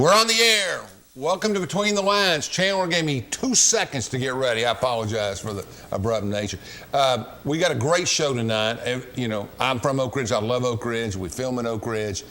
We're on the air. Welcome to Between the Lines. Chandler gave me 2 seconds to get ready. I apologize for the abrupt nature. We got a great show tonight. You know, I'm from Oak Ridge. I love Oak Ridge. We film in Oak Ridge.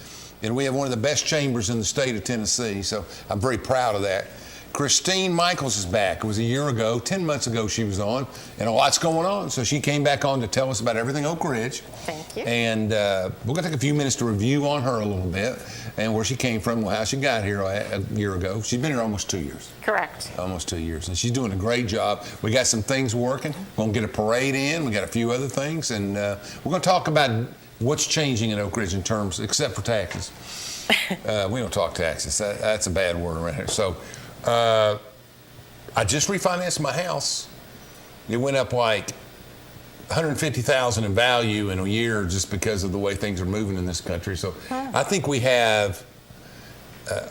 And we have one of the best chambers in the state of Tennessee. So I'm very proud of that. Christine Michaels is back. It was a year ago, 10 months ago she was on, and a lot's going on. So she came back on to tell us about everything Oak Ridge. Thank you. And we're going to take a few minutes to review on her a little bit and where she came from, how she got here a year ago. She's been here almost 2 years. Correct. Almost 2 years. And she's doing a great job. We got some things working. We're going to get a parade in. We got a few other things. And we're going to talk about what's changing in Oak Ridge in terms, except for taxes. We don't talk taxes. That's a bad word around here. So I just refinanced my house. It went up like $150,000 in value in a year just because of the way things are moving in this country. So I think we have,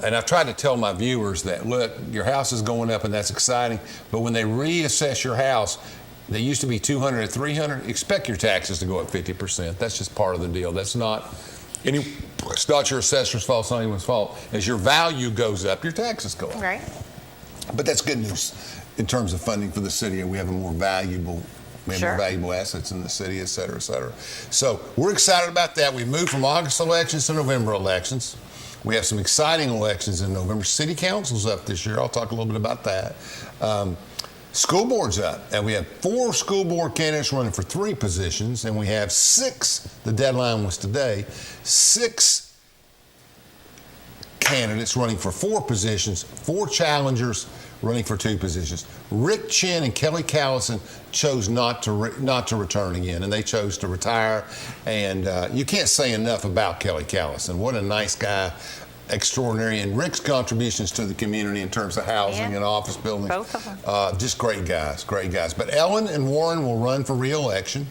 and I've tried to tell my viewers that, look, your house is going up and that's exciting, but when they reassess your house, they used to be $200 or $300, expect your taxes to go up 50%. That's just part of the deal. It's not your assessor's fault, it's not anyone's fault. As your value goes up, your taxes go up. Right. But that's good news in terms of funding for the city, and we have more valuable assets in the city, et cetera, et cetera. So we're excited about that. We moved from August elections to November elections. We have some exciting elections in November. City Council's up this year. I'll talk a little bit about that. School board's up, and we have 4 school board candidates running for 3 positions, and we have 6, the deadline was today, 6 candidates running for 4 positions, 4 challengers running for 2 positions. Rick Chin and Kelly Callison chose not to return again, and they chose to retire. And you can't say enough about Kelly Callison. What a nice guy, extraordinary, and Rick's contributions to the community in terms of housing and office buildings. Both of them. Just great guys. But Ellen and Warren will run for re-election.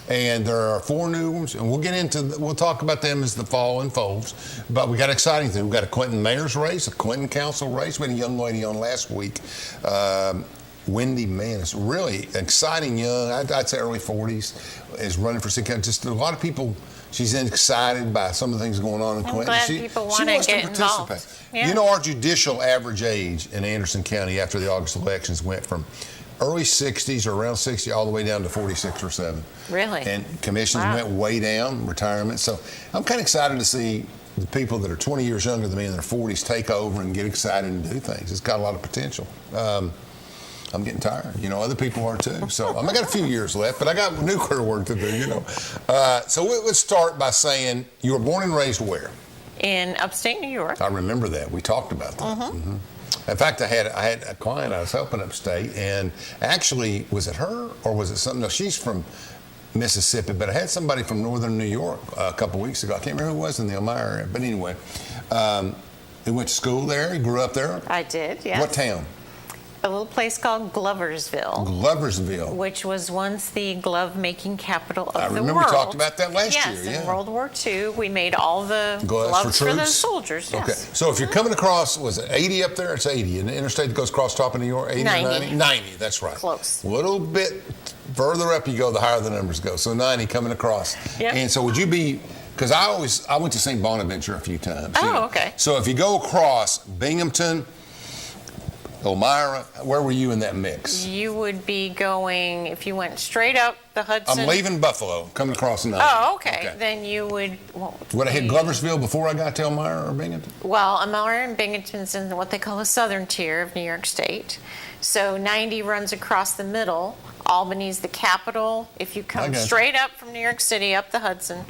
And there are 4 new ones, and we'll talk about them as the fall unfolds. But we got exciting things. We got a Clinton mayor's race, a Clinton council race. We had a young lady on last week, Wendy Mann. It's really exciting young, I'd say early 40s, is running for city council. Just a lot of people. She's excited by some of the things going on in Clinton. I'm glad people want to get involved. Yeah. You know, our judicial average age in Anderson County after the August elections went from early 60s or around 60 all the way down to 46 or 7. Really? And commissions went way down, retirement. So I'm kind of excited to see the people that are 20 years younger than me in their 40s take over and get excited and do things. It's got a lot of potential. I'm getting tired. You know, other people are too. So I got a few years left, but I got nuclear work to do, you know. So let's start by saying you were born and raised where? In upstate New York. I remember that. We talked about that. Mm-hmm. In fact, I had a client I was helping upstate, and actually, was it her or was it something? No, she's from Mississippi, but I had somebody from northern New York a couple weeks ago. I can't remember who it was in the Elmira area, but anyway, he went to school there. He grew up there. I did, yes. What town? A little place called Gloversville. Gloversville. Which was once the glove-making capital of the world. I remember we talked about that last year. Yes, in World War II, we made all the gloves for the soldiers. Okay, yes. so if you're coming across, was it 80 up there? It's 80. And the interstate that goes across top of New York, 80 90. or 90? 90, that's right. Close. A little bit further up you go, the higher the numbers go. So 90 coming across. Yep. And so would you be, because I went to St. Bonaventure a few times. Oh, okay. So if you go across Binghamton, Elmira, where were you in that mix? You would be going, if you went straight up the Hudson. I'm leaving Buffalo, coming across 90. Oh, okay. Then you would. Would I hit Gloversville before I got to Elmira or Binghamton? Well, Elmira and Binghamton's in what they call the southern tier of New York State. So 90 runs across the middle. Albany's the capital. If you come straight up from New York City up the Hudson,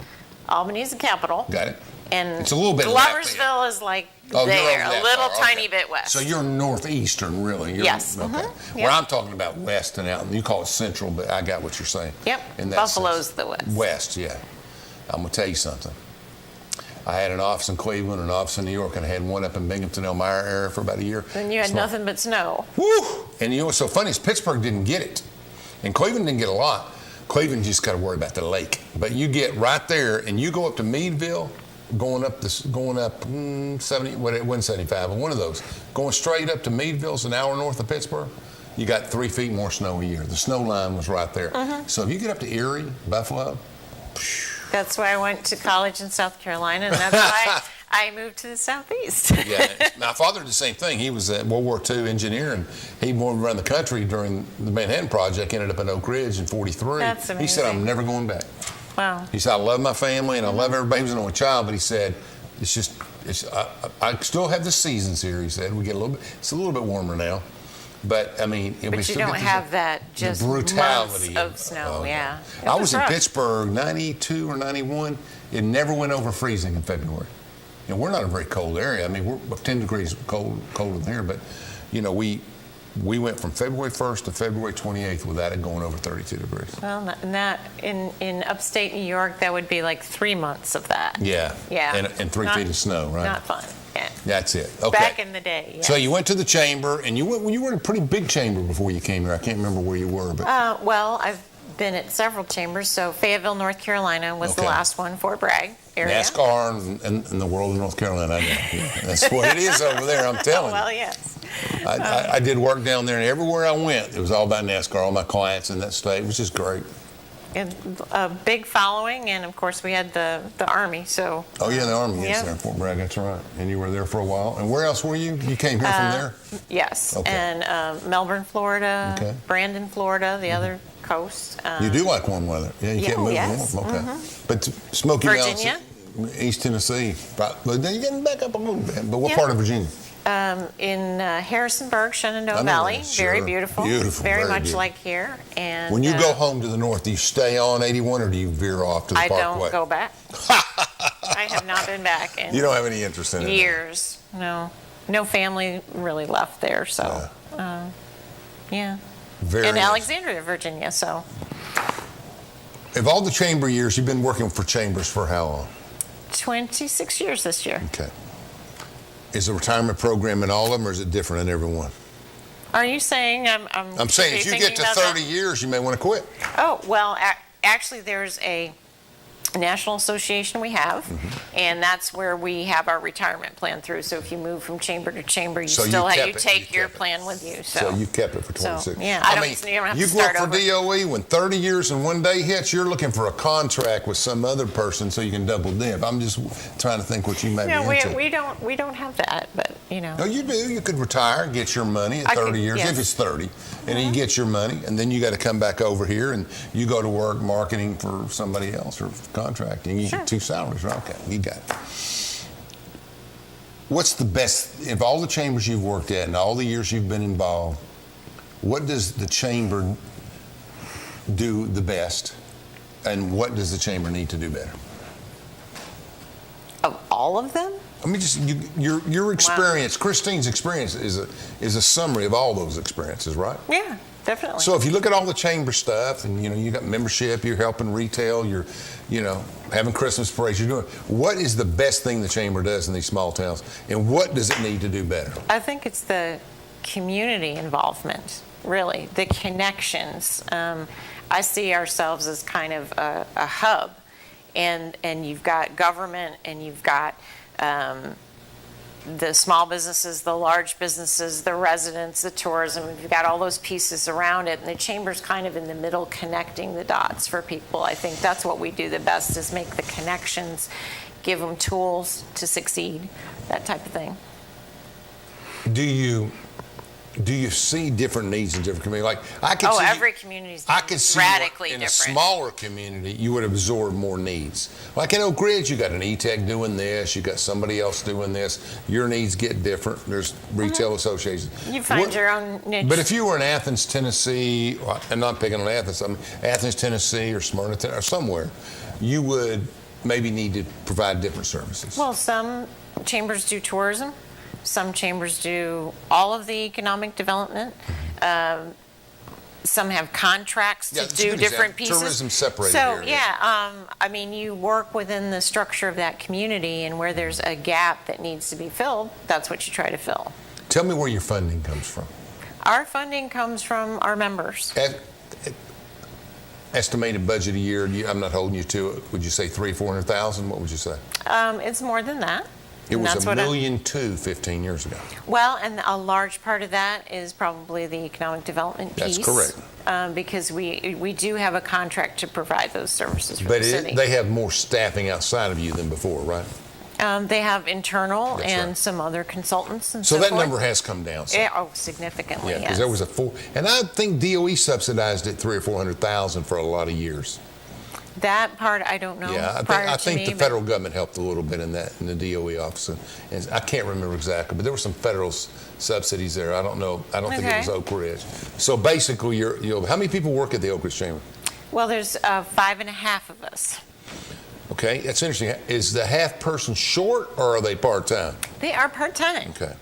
Albany's the capital. Got it. And it's a little bit Gloversville is like there, a little tiny bit west. So you're northeastern, really. Yes. Okay. Mm-hmm. Where I'm talking about west and out, you call it central, but I got what you're saying. Yep. Buffalo's the west. West, yeah. I'm going to tell you something. I had an office in Cleveland, an office in New York, and I had one up in Binghamton, Elmira area for about a year. And you had nothing but snow. Woo! And you know what's so funny is Pittsburgh didn't get it. And Cleveland didn't get a lot. Cleveland just got to worry about the lake. But you get right there, and you go up to Meadville, going up 70, well, it wasn't 75, but one of those, going straight up to Meadville's an hour north of Pittsburgh, you got 3 feet more snow a year. The snow line was right there. So if you get up to Erie, Buffalo, that's where I went to college in South Carolina, and that's why I moved to the southeast. Yeah, my father did the same thing. He was a World War II engineer, and he wanted to run the country during the Manhattan Project. Ended up in Oak Ridge in '43. That's amazing. He said, "I'm never going back." Wow. He said, "I love my family and I love everybody." He was an only child, but he said, I still have the seasons here." He said, it's a little bit warmer now, but I mean, we But you still don't get have that just the brutality months of snow. oh, Yeah. I was in Pittsburgh '92 or '91. It never went over freezing in February. You know, we're not a very cold area. I mean, we're 10 degrees colder than here, but you know, we went from February 1st to February 28th without it going over 32 degrees. Well, in upstate New York, that would be like 3 months of that. Yeah. Yeah. And 3 feet of snow, right? Not fun. Yeah. That's it. Okay. Back in the day. Yeah. So you went to the chamber, and you were in a pretty big chamber before you came here. I can't remember where you were, but Well, I've been at several chambers. So Fayetteville, North Carolina was the Okay. last one, Fort Bragg area. NASCAR and the world of North Carolina. I know. Yeah, that's what it is over there. I'm telling Well, you. yes. I did work down there, and everywhere I went, it was all about NASCAR. All my clients in that state, which is great. And a big following, and of course we had the Army. So. Oh yeah, the Army is Yeah. there in Fort Bragg. That's right. And you were there for a while. And where else were you? You came here from there? Yes. Okay. And Melbourne, Florida. Okay. Brandon, Florida, the other coast. You do like warm weather. Yeah, you can't move yes. north. Okay. But Smoky Virginia. Mountains, East Tennessee. But then you're getting back up a little bit. But what Yeah. part of Virginia? In Harrisonburg, Shenandoah I know Valley. that, Very sure. beautiful. Beautiful, Very very much beautiful. like here. And When you go home to the north, do you stay on 81 or do you veer off to the I Parkway? don't go back. I have not been back in You don't have any interest in it? years. No. No family really left there. So, yeah. Very In interesting. Alexandria, Virginia. So, Of all the chamber years, you've been working for chambers for how long? 26 years this year. Okay. Is the retirement program in all of them, or is it different in every one? Are you saying I'm saying are if you thinking get to about 30 that? years, you may want to quit. Oh, well, actually, there's a national association we have, Mm-hmm. and that's where we have our retirement plan through. So if you move from chamber to chamber, you So you still kept you it, take you your kept it. plan with you. So you kept it for 26. yeah, I don't- mean, you don't have to you start work for over. DOE, when 30 years and one day hits, you're looking for a contract with some other person so you can double dip. I'm just trying to think what you may No, be into. we don't have that, but you know. No, you do. You could retire, get your money at I 30 could, years, yes. if it's 30, and then you get your money, and then you got to come back over here and you go to work marketing for somebody else or contracting. You Sure. get two salaries, right? Okay, you got it. What's the best, of all the chambers you've worked at and all the years you've been involved, what does the chamber do the best, and what does the chamber need to do better? Of all of them? I mean, just your experience, Christine's experience is a summary of all those experiences, right? Yeah, definitely. So if you look at all the chamber stuff, and you got membership, you're helping retail, you're having Christmas parades, you're doing. What is the best thing the chamber does in these small towns, and what does it need to do better? I think it's the community involvement, really, the connections. I see ourselves as kind of a hub, and you've got government, and you've got the small businesses, the large businesses, the residents, the tourism. You've got all those pieces around it, and the chamber's kind of in the middle, connecting the dots for people. I think that's what we do the best, is make the connections, give them tools to succeed, that type of thing. Do you see different needs in different communities? Like I could see Every community's I could see radically in different. a smaller community, you would absorb more needs. Like in Oak Ridge, you got an E-Tech doing this, you got somebody else doing this. Your needs get different. There's retail associations. You find your own niche. But if you were in Athens, Tennessee, and not picking on Athens, I mean Athens, Tennessee, or Smyrna, or somewhere, you would maybe need to provide different services. Well, some chambers do tourism. Some chambers do all of the economic development. Some have contracts Yeah, to that's a do good different example. pieces. Tourism separated So, here, yeah, I mean, you work within the structure of that community, and where there's a gap that needs to be filled, that's what you try to fill. Tell me where your funding comes from. Our funding comes from our members. Estimated budget a year, I'm not holding you to it. Would you say 300,000-400,000? What would you say? It's more than that. It And was that's $1.2 what million 15 years ago. Well, and a large part of that is probably the economic development piece. That's correct. Because we do have a contract to provide those services for But the city. they have more staffing outside of you than before, right? They have internal That's and right. some other consultants and So so that forth. number has come down. Some. Yeah, oh, significantly, Yeah, because yes. there was a four, and I think DOE subsidized it 300,000 or 400,000 for a lot of years. That part, I don't know. Yeah, prior I to think me, the but- federal government helped a little bit in that in the DOE office, and I can't remember exactly, but there were some federal subsidies there. I don't know. I don't think it Okay. was Oak Ridge. So basically, how many people work at the Oak Ridge Chamber? Well, there's 5.5 of us. Okay, that's interesting. Is the half person short, or are they part time? They are part-time. Okay.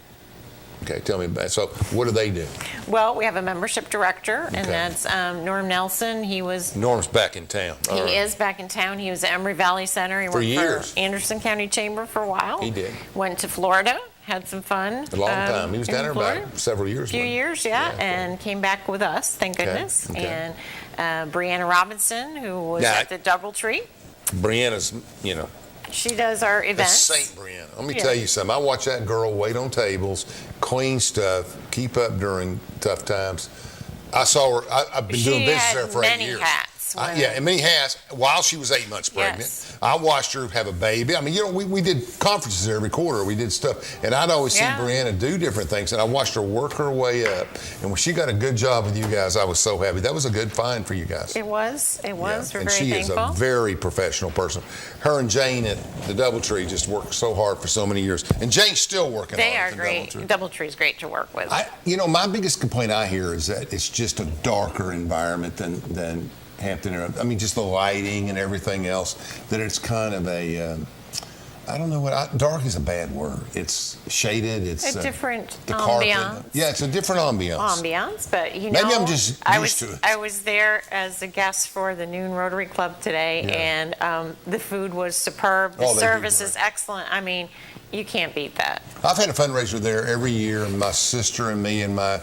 Okay, tell me about it. So what do they do? Well, we have a membership director, and Okay. that's Norm Nelson. Norm's back in town. All right. He is back in town. He was at Emory Valley Center. He worked years. for Anderson County Chamber for a while. He did. Went to Florida, had some fun. A long time. He was in down there Florida. about several years. A few wasn't he? years, yeah, and came back with us, thank Okay, goodness. okay. And Brianna Robinson, who was Now, at the Doubletree. Brianna's, She does our that's events. Saint Brianna. Let me Yeah. tell you something. I watch that girl wait on tables, clean stuff, keep up during tough times. I saw her. I've been doing She business had there for many 8 years. hats when- Yeah, and many hats. While she was 8 months pregnant, Yes. I watched her have a baby. I mean, we did conferences every quarter. We did stuff, and I'd always Yeah. see Brianna do different things, and I watched her work her way up. And when she got a good job with you guys, I was so happy. That was a good find for you guys. It was. Yeah, We're and very she thankful. is a very professional person. Her and Jane at the Doubletree just worked so hard for so many years, and Jane's still working They hard are at the great. Doubletree. Doubletree's great to work with. My biggest complaint I hear is that it's just a darker environment than Hampton. I mean, just the lighting and everything else. That it's kind of a, I don't know dark is a bad word. It's shaded. It's A different the carpet. ambiance. Yeah, it's a different ambiance. But Maybe I'm just I used was to it. I was there as a guest for the Noon Rotary Club today, Yeah. and the food was superb. The Oh, they do service great. is excellent. I mean, you can't beat that. I've had a fundraiser there every year. My sister and me and my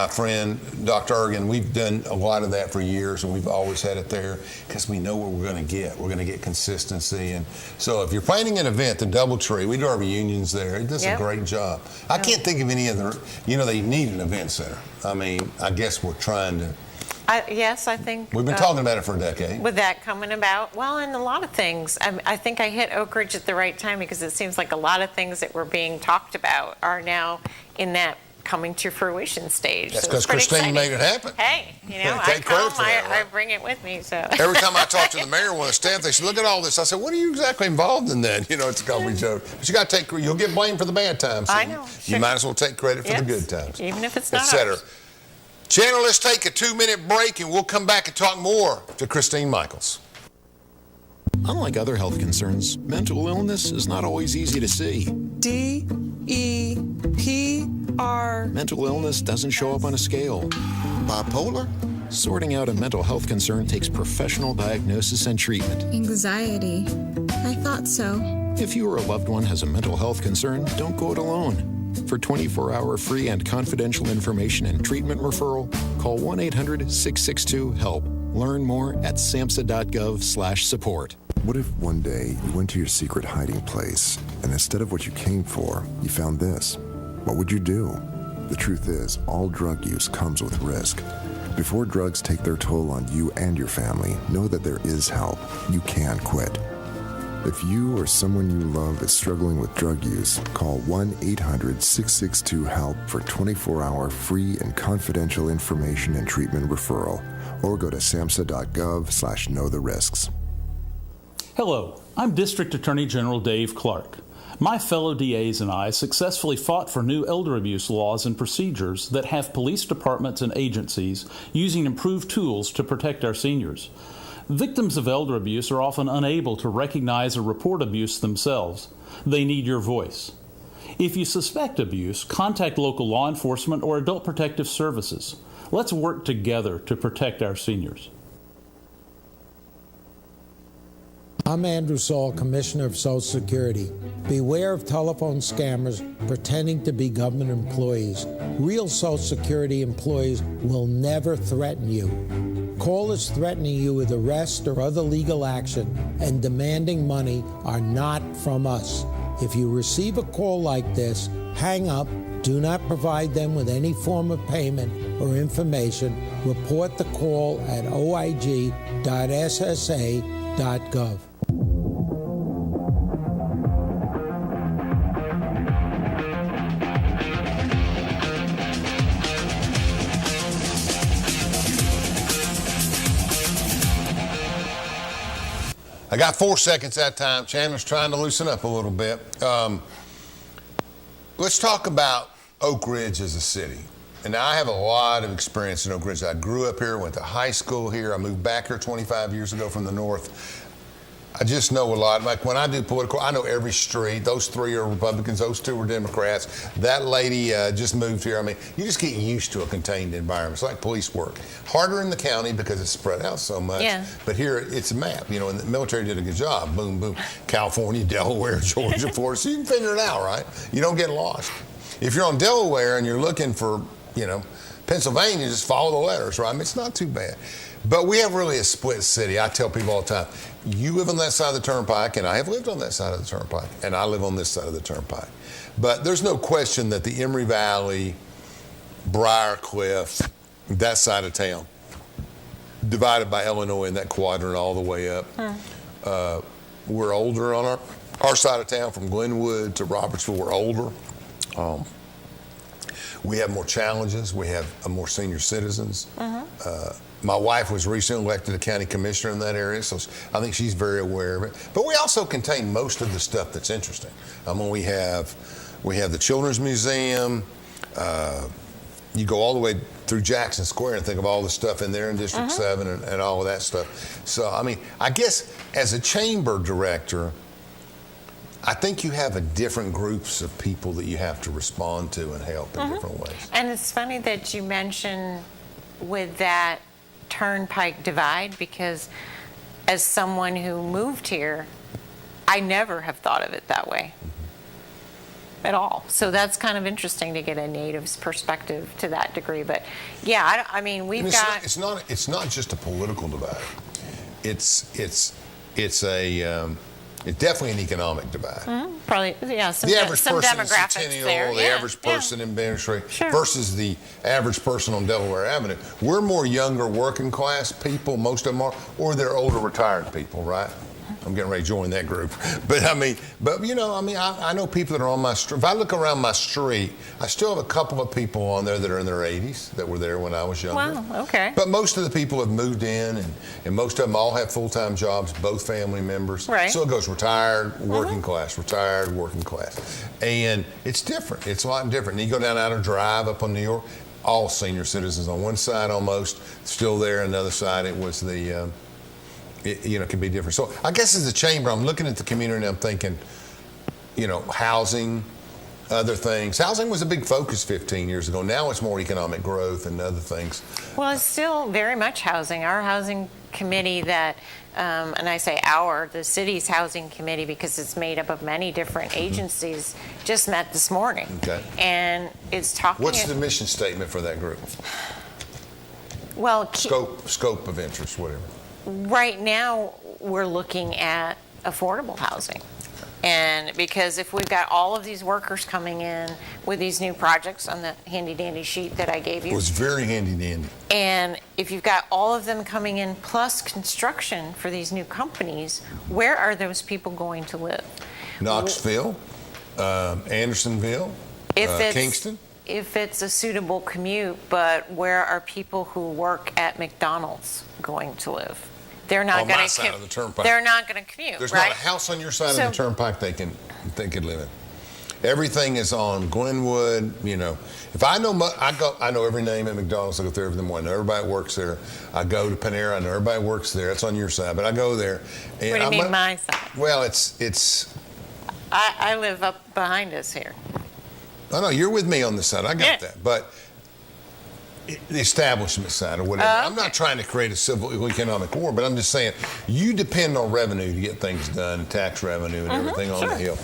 friend, Dr. Ergen, we've done a lot of that for years, and we've always had it there because we know what we're going to get. We're going to get consistency. And so if you're planning an event, the Doubletree, we do our reunions there. It does Yep. a great job. I can't think of any other, they need an event center. I mean, I guess we're trying to, Yes, I think. we've been talking about it for a decade. With that coming about, well, and a lot of things. I think I hit Oak Ridge at the right time because it seems like a lot of things that were being talked about are now in that coming to fruition stage. That's So it's because pretty Christine exciting. made it happen. Hey, I Take come, credit for that, I right? bring it with me. So Every time I talk to the mayor, one of the staff, they say, "Look at all this." I said, "What are you exactly involved in that?" It's a comedy joke. But you got to take. You'll get blamed for the bad times. So I know, You sure. might as well take credit for the Yes, good times, even if it's not etc. ours. Chandler, let's take a 2-minute break, and we'll come back and talk more to Christine Michaels. Unlike other health concerns, mental illness is not always easy to see. DEPR. Mental illness doesn't show up on a scale. Bipolar? Sorting out a mental health concern takes professional diagnosis and treatment. Anxiety. I thought so. If you or a loved one has a mental health concern, don't go it alone. For 24-hour free and confidential information and treatment referral, call 1-800-662-HELP. Learn more at samhsa.gov/support. What if one day you went to your secret hiding place and instead of what you came for, you found this? What would you do? The truth is, all drug use comes with risk. Before drugs take their toll on you and your family, know that there is help. You can quit. If you or someone you love is struggling with drug use, call 1-800-662-HELP for 24-hour free and confidential information and treatment referral, or go to samhsa.gov/know-the-risks. Hello, I'm District Attorney General Dave Clark. My fellow DAs and I successfully fought for new elder abuse laws and procedures that have police departments and agencies using improved tools to protect our seniors. Victims of elder abuse are often unable to recognize or report abuse themselves. They need your voice. If you suspect abuse, contact local law enforcement or adult protective services. Let's work together to protect our seniors. I'm Andrew Saul, Commissioner of Social Security. Beware of telephone scammers pretending to be government employees. Real Social Security employees will never threaten you. Callers threatening you with arrest or other legal action and demanding money are not from us. If you receive a call like this, hang up, do not provide them with any form of payment or information. Report the call at oig.ssa.gov. I got 4 seconds that time. Chandler's trying to loosen up a little bit. Let's talk about Oak Ridge as a city. And now I have a lot of experience in Oak Ridge. I grew up here, went to high school here. I moved back here 25 years ago from the north. I just know a lot. Like when I do political, I know every street. Those 3 are Republicans. Those 2 are Democrats. That lady just moved here. I mean, you just get used to a contained environment. It's like police work. Harder in the county because it's spread out so much. Yeah. But here, it's a map. You know, and the military did a good job. Boom, boom. California, Delaware, Georgia, Florida. So you can figure it out, right? You don't get lost. If you're on Delaware and you're looking for, you know, Pennsylvania, just follow the letters, right? I mean, it's not too bad. But we have really a split city. I tell people all the time, you live on that side of the turnpike, and I have lived on that side of the turnpike, and I live on this side of the turnpike. But there's no question that the Emory Valley, Briarcliff, that side of town, divided by Illinois in that quadrant all the way up, we're older on our side of town, from Glenwood to Robertsville, we're older. We have more challenges. We have more senior citizens. My wife was recently elected a county commissioner in that area, so I think she's very aware of it. But we also contain most of the stuff that's interesting. I mean, we have the Children's Museum. You go all the way through Jackson Square and think of all the stuff in there in District 7 and all of that stuff. So, I mean, I guess as a chamber director, I think you have a different groups of people that you have to respond to and help in different ways. And it's funny that you mention with that turnpike divide, because as someone who moved here, I never have thought of it that way at all. So that's kind of interesting to get a native's perspective to that degree. But yeah, I mean, we've got. It's not just a political divide. It's definitely an economic divide. Probably, yeah, some The average person is demographics centennial, there. the average person in Benner Street Sure. versus the average person on Delaware Avenue. We're more younger working class people, most of them are, or they're older retired people, right? I'm getting ready to join that group. But you know, I know people that are on my street. If I look around my street, I still have a couple of people on there that are in their 80s that were there when I was younger. Wow, okay. But most of the people have moved in, and most of them all have full-time jobs, both family members. Right. So it goes retired, working class, retired, working class. And it's different. It's a lot different. And you go down Outer Drive up on New York, all senior citizens on one side almost, still there. Another side, it was the... It can be different. So I guess as a chamber, I'm looking at the community and I'm thinking, you know, housing, other things. Housing was a big focus 15 years ago. Now it's more economic growth and other things. Well, it's still very much housing. Our housing committee that, and I say the city's housing committee because it's made up of many different agencies, just met this morning. Okay. And it's talking. What's the mission statement for that group? Well, Scope of interest, whatever. right now we're looking at affordable housing. And because if we've got all of these workers coming in with these new projects on the handy dandy sheet that I gave you. It was very handy dandy. And if you've got all of them coming in plus construction for these new companies, where are those people going to live? Knoxville, Andersonville, Kingston. If it's a suitable commute, but where are people who work at McDonald's going to live? They're not On going my to side of the turnpike. They're not going to commute. There's right? not a house on your side of the turnpike they could live in. Everything is on Glenwood. You know, if I know, I know every name at McDonald's. I go there every morning. I know everybody works there. I go to Panera. I know everybody works there. That's on your side, but I go there. And What do you mean my side? Well, it's. I live up behind us here. I know you're with me on this side. I got that, but the establishment side or whatever. I'm not trying to create a civil economic war, but I'm just saying you depend on revenue to get things done, tax revenue and everything on the hill.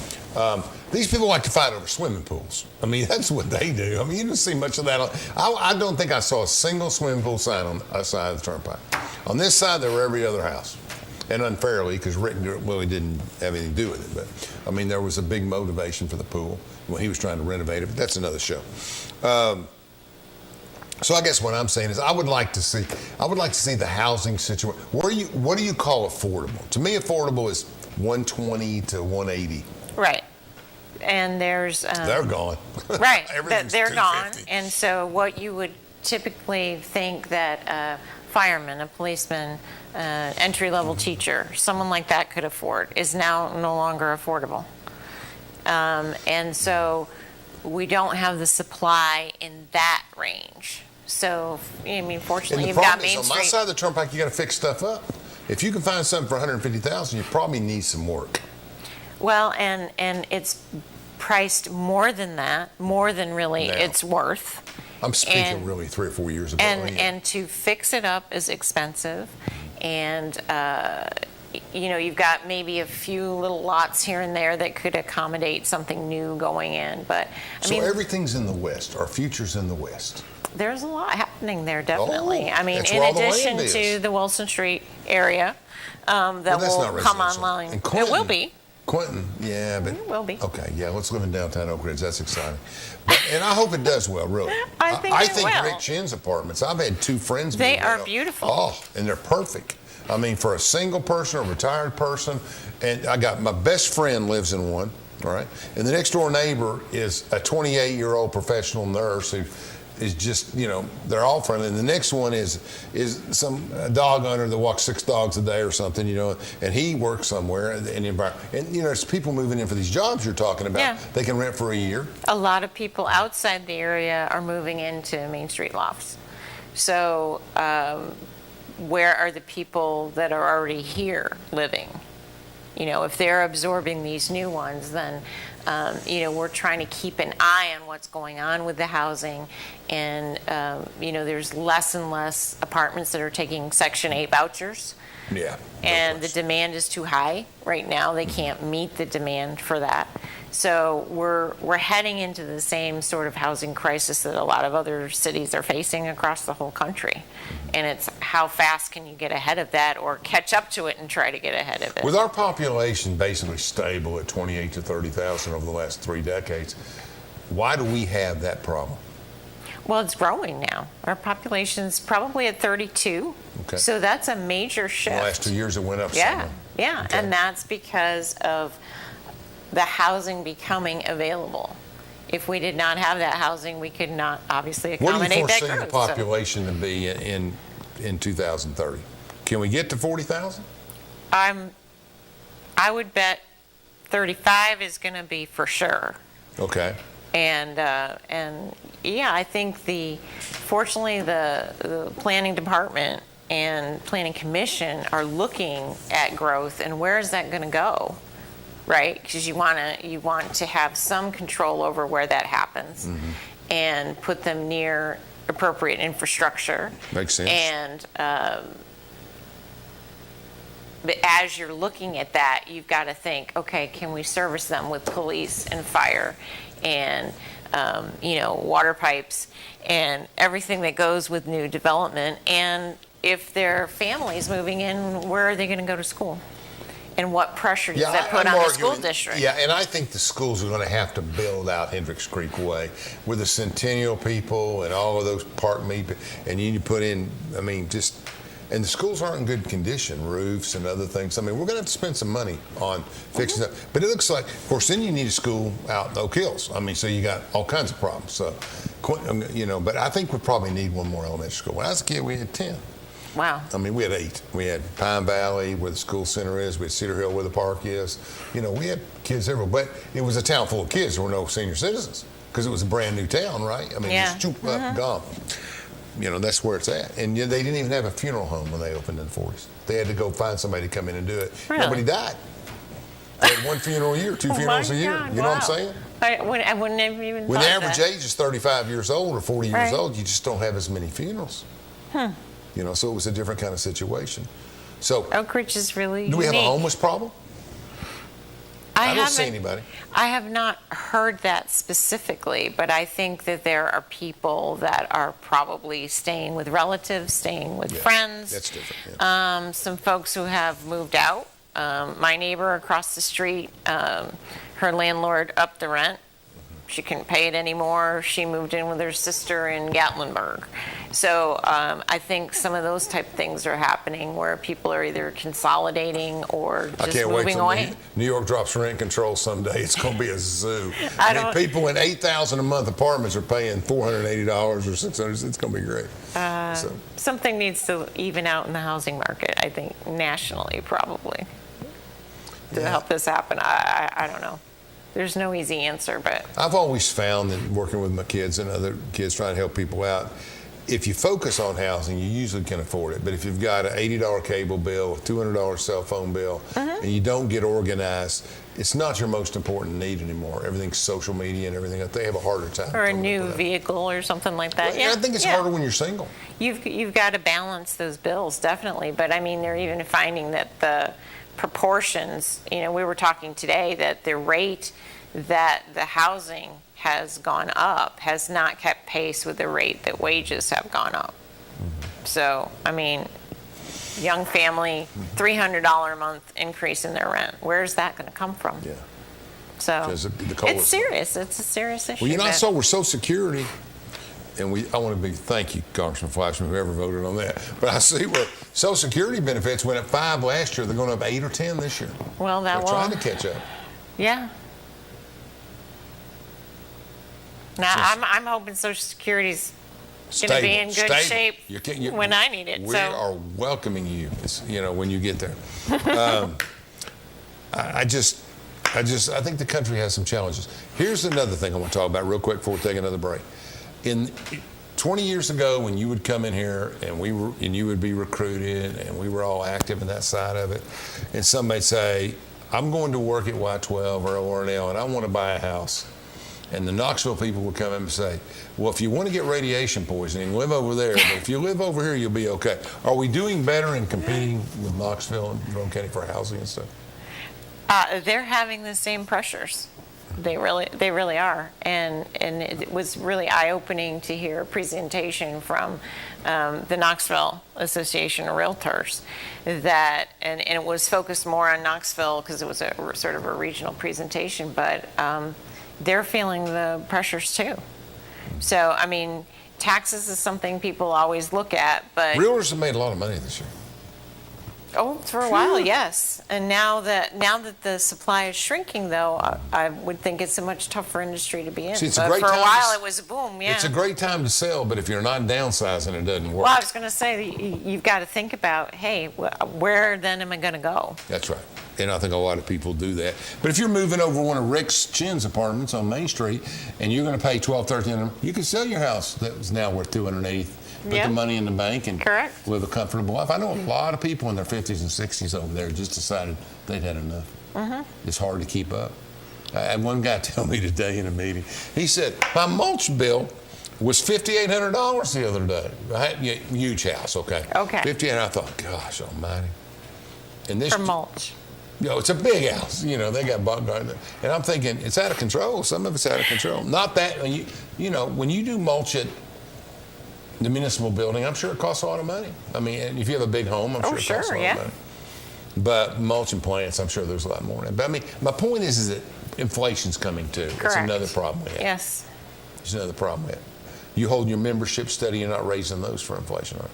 These people like to fight over swimming pools. I mean, that's what they do. I mean, you don't see much of that. I don't think I saw a single swimming pool sign on the side of the turnpike. On this side, there were every other house. And unfairly, because Rick really didn't have anything to do with it. But, I mean, there was a big motivation for the pool when he was trying to renovate it. But that's another show. So I guess what I'm saying is I would like to see the housing situation. What do you call affordable? To me, affordable is 120 to 180. Right. And there's... they're gone. Right. Everything's They're gone. 250. And so what you would typically think that fireman, a policeman, entry-level teacher, someone like that could afford, is now no longer affordable. And so we don't have the supply in that range. So, I mean, fortunately, And you've the got problem is, Main on my Street. side of the turnpike, you got to fix stuff up. If you can find something for 150,000, you probably need some work. Well, and it's priced more than that, more than really Now. it's worth. I'm speaking And- really 3 or 4 years ago. And to fix it up is expensive. And, you've got maybe a few little lots here and there that could accommodate something new going in. But, I So mean, everything's in the West. Our future's in the West. there's a lot happening there, definitely. Oh, I mean, that's in where all the addition land to is. the Wilson Street area that Well, that's will not come residential. online. And It Clinton- will be. Quentin, yeah, but It will be. Okay, yeah, let's live in downtown Oak Ridge. That's exciting, and I hope it does well. Really, I think it will. Rick Chin's apartments. I've had 2 friends. They move are in. beautiful. Oh, and they're perfect. I mean, for a single person or a retired person, and I got my best friend lives in one. All right, and the next door neighbor is a 28-year-old professional nurse who is just, they're all friendly. And the next one is some dog owner that walks 6 dogs a day or something, and he works somewhere in the environment. And, it's people moving in for these jobs you're talking about. Yeah. They can rent for a year. A lot of people outside the area are moving into Main Street lofts. So where are the people that are already here living? If they're absorbing these new ones, then, we're trying to keep an eye on what's going on with the housing. And, there's less and less apartments that are taking Section 8 vouchers. Yeah. And the demand is too high right now. They can't meet the demand for that. So we're heading into the same sort of housing crisis that a lot of other cities are facing across the whole country. And it's how fast can you get ahead of that or catch up to it and try to get ahead of it. With our population basically stable at 28 to 30,000 over the last 3 decades, why do we have that problem? Well, it's growing now. Our population's probably at 32. Okay. So that's a major shift. In the last 2 years, it went up Yeah, some. yeah. Okay. And that's because of the housing becoming available. If we did not have that housing, we could not obviously What do you accommodate that foresee growth. the population to be in 2030? Can we get to 40,000? I would bet 35 is going to be for sure. Okay. And yeah, I think fortunately the planning department and planning commission are looking at growth and where is that going to go, right? Because you want to have some control over where that happens, and put them near appropriate infrastructure. Makes sense. And but as you're looking at that, you've got to think, okay, can we service them with police and fire and water pipes and everything that goes with new development? And if their family's moving in, where are they going to go to school? And what pressure does that put on the school district? Yeah, and I think the schools are going to have to build out Hendricks Creek Way with the Centennial people and all of those park meet, and you put in, and the schools aren't in good condition, roofs and other things. We're going to have to spend some money on fixing that. But it looks like, of course, then you need a school out in Oak Hills. So you got all kinds of problems. So, but I think we probably need one more elementary school. When I was a kid, we had 10. Wow. We had 8. We had Pine Valley, where the school center is. We had Cedar Hill, where the park is. We had kids everywhere. But it was a town full of kids. There were no senior citizens because it was a brand new town, right? Yeah. Just choop up and gone. That's where it's at. And they didn't even have a funeral home when they opened in the 40s. They had to go find somebody to come in and do it. Really? Nobody died. They had 1 funeral a year, 2 funerals a year. God, You know what I'm saying? I wouldn't have even When thought the average that. age is 35 years old or 40 years Right. old, you just don't have as many funerals. So it was a different kind of situation. So Oak Ridge is really do we have a unique. homeless problem? I don't see anybody. I have not heard that specifically, but I think that there are people that are probably staying with relatives, staying with friends. That's different. Some folks who have moved out. My neighbor across the street, her landlord upped the rent She couldn't pay it anymore. She moved in with her sister in Gatlinburg. So I think some of those type of things are happening where people are either consolidating or I just can't wait moving till away. New York drops rent control someday. It's going to be a zoo. I mean, people in $8,000 a month apartments are paying $480 or $600. It's going to be great. Something needs to even out in the housing market, I think, nationally probably, to help this happen. I don't know. There's no easy answer, but I've always found that working with my kids and other kids trying to help people out, if you focus on housing, you usually can afford it. But if you've got an $80 cable bill, a $200 cell phone bill, and you don't get organized, it's not your most important need anymore. Everything's social media and everything. They have a harder time. or a new vehicle or something like that. Well, I think it's harder when you're single. You've got to balance those bills, definitely. But I mean, they're even finding that the proportions, we were talking today that the rate that the housing has gone up has not kept pace with the rate that wages have gone up. So, I mean, young family, $300 a month increase in their rent. Where's that going to come from? Yeah. So it's serious. It's a serious issue. Well, so we're Social Security, and I want to thank you, Congressman Fleischman, whoever voted on that. But I see where Social Security benefits went up 5 last year. They're going up 8 or 10 this year. Well, they're trying to catch up. Yeah. Now, I'm hoping Social Security's going to be in good shape when I need it. We are welcoming you, when you get there. I think the country has some challenges. Here's another thing I want to talk about real quick before we take another break. 20 years ago, when you would come in here and you would be recruited and we were all active in that side of it, and somebody'd say, I'm going to work at Y12 or ORNL and I want to buy a house. And the Knoxville people would come in and say, well, if you want to get radiation poisoning, live over there. But if you live over here, you'll be okay. Are we doing better in competing with Knoxville and Jerome County for housing and stuff? They're having the same pressures. They really are. And it was really eye-opening to hear a presentation from the Knoxville Association of Realtors and it was focused more on Knoxville because it was a sort of a regional presentation, but they're feeling the pressures too. So, I mean, taxes is something people always look at, but Realtors have made a lot of money this year. Oh, for a while, yes. And now that the supply is shrinking, though, I would think it's a much tougher industry to be in. See, but for a while, it was a boom, yeah. It's a great time to sell, but if you're not downsizing, it doesn't work. Well, I was going to say, you've got to think about, hey, where then am I going to go? That's right. And I think a lot of people do that. But if you're moving over one of Rick's Chin's apartments on Main Street and you're going to pay $1,200, $1,300, you can sell your house that was now worth $280,000. Put the money in the bank and live a comfortable life. I know a lot of people in their 50s and 60s over there just decided they'd had enough. It's hard to keep up. I had one guy tell me today in a meeting, he said, my mulch bill was $5,800 the other day. I had a huge house, okay? $5,800. I thought, gosh almighty. And this for mulch. It's a big house. They got bought garden. And I'm thinking, it's out of control. Some of it's out of control. Not that, when you do mulch at the municipal building, I'm sure it costs a lot of money. I mean, if you have a big home, I'm sure it costs a lot of money. But mulching plants, I'm sure there's a lot more in it. But I mean, my point is that inflation's coming too. That's another problem we have. Yes. It's another problem we have. You hold your membership steady, you're not raising those for inflation, right?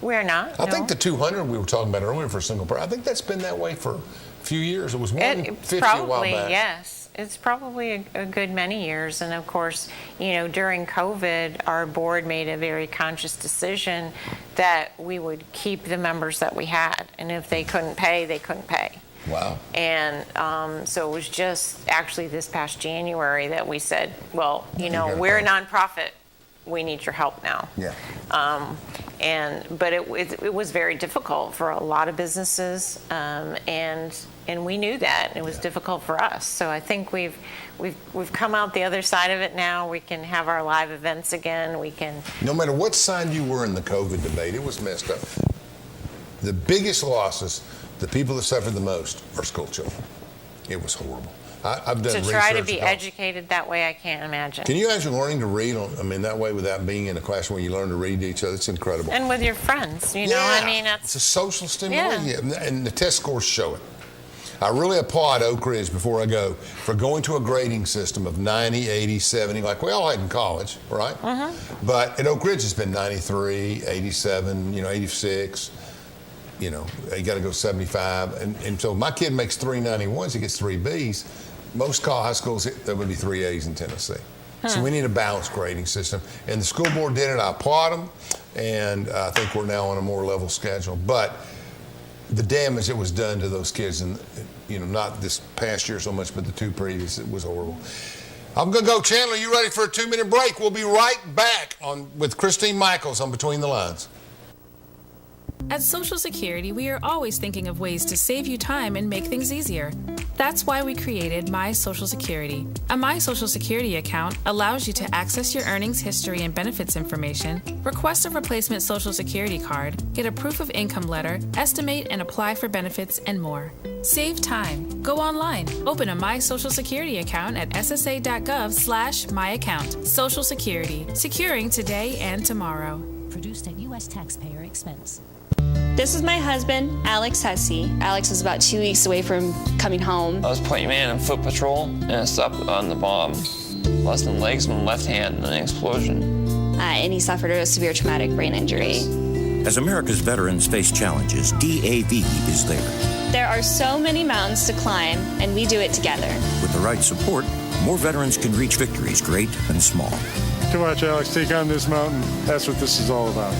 We're not. I think the 200 we were talking about earlier for a single person, I think that's been that way for a few years. It was 150 a while back. Yes. It's probably a good many years. And of course, during COVID, our board made a very conscious decision that we would keep the members that we had. And if they couldn't pay, they couldn't pay. Wow. And so it was just actually this past January that we said, well, we're a nonprofit. We need your help now. Yeah. But it was very difficult for a lot of businesses, and we knew that. It was difficult for us. So I think we've come out the other side of it now. We can have our live events again. We can. No matter what side you were in the COVID debate, it was messed up. The biggest losses, the people that suffered the most, are school children. It was horrible. I've done to try to be educated that way, I can't imagine. Can you imagine learning to read that way without being in a classroom where you learn to read to each other? It's incredible. And with your friends, it's a social stimulation, and the test scores show it. I really applaud Oak Ridge before I go for going to a grading system of 90, 80, 70, like we all had in college, right? But at Oak Ridge, it's been 93, 87, 86. You got to go 75. And so my kid makes 391s, he gets 3 Bs. Most high schools, there would be 3 A's in Tennessee. So we need a balanced grading system. And the school board did it. I applaud them. And I think we're now on a more level schedule. But the damage that was done to those kids, and not this past year so much, but the 2 previous, it was horrible. I'm going to go. Chandler, you ready for a 2-minute break? We'll be right back with Christine Michaels on Between the Lines. At Social Security, we are always thinking of ways to save you time and make things easier. That's why we created My Social Security. A My Social Security account allows you to access your earnings history and benefits information, request a replacement Social Security card, get a proof of income letter, estimate and apply for benefits, and more. Save time. Go online. Open a My Social Security account at ssa.gov/myaccount. Social Security. Securing today and tomorrow. Produced at U.S. taxpayer expense. This is my husband, Alex Hesse. Alex is about 2 weeks away from coming home. I was playing man in foot patrol, and I stopped on the bomb. Lost my legs and my left hand in an explosion. And he suffered a severe traumatic brain injury. As America's veterans face challenges, DAV is there. There are so many mountains to climb, and we do it together. With the right support, more veterans can reach victories, great and small. To watch Alex take on this mountain, that's what this is all about.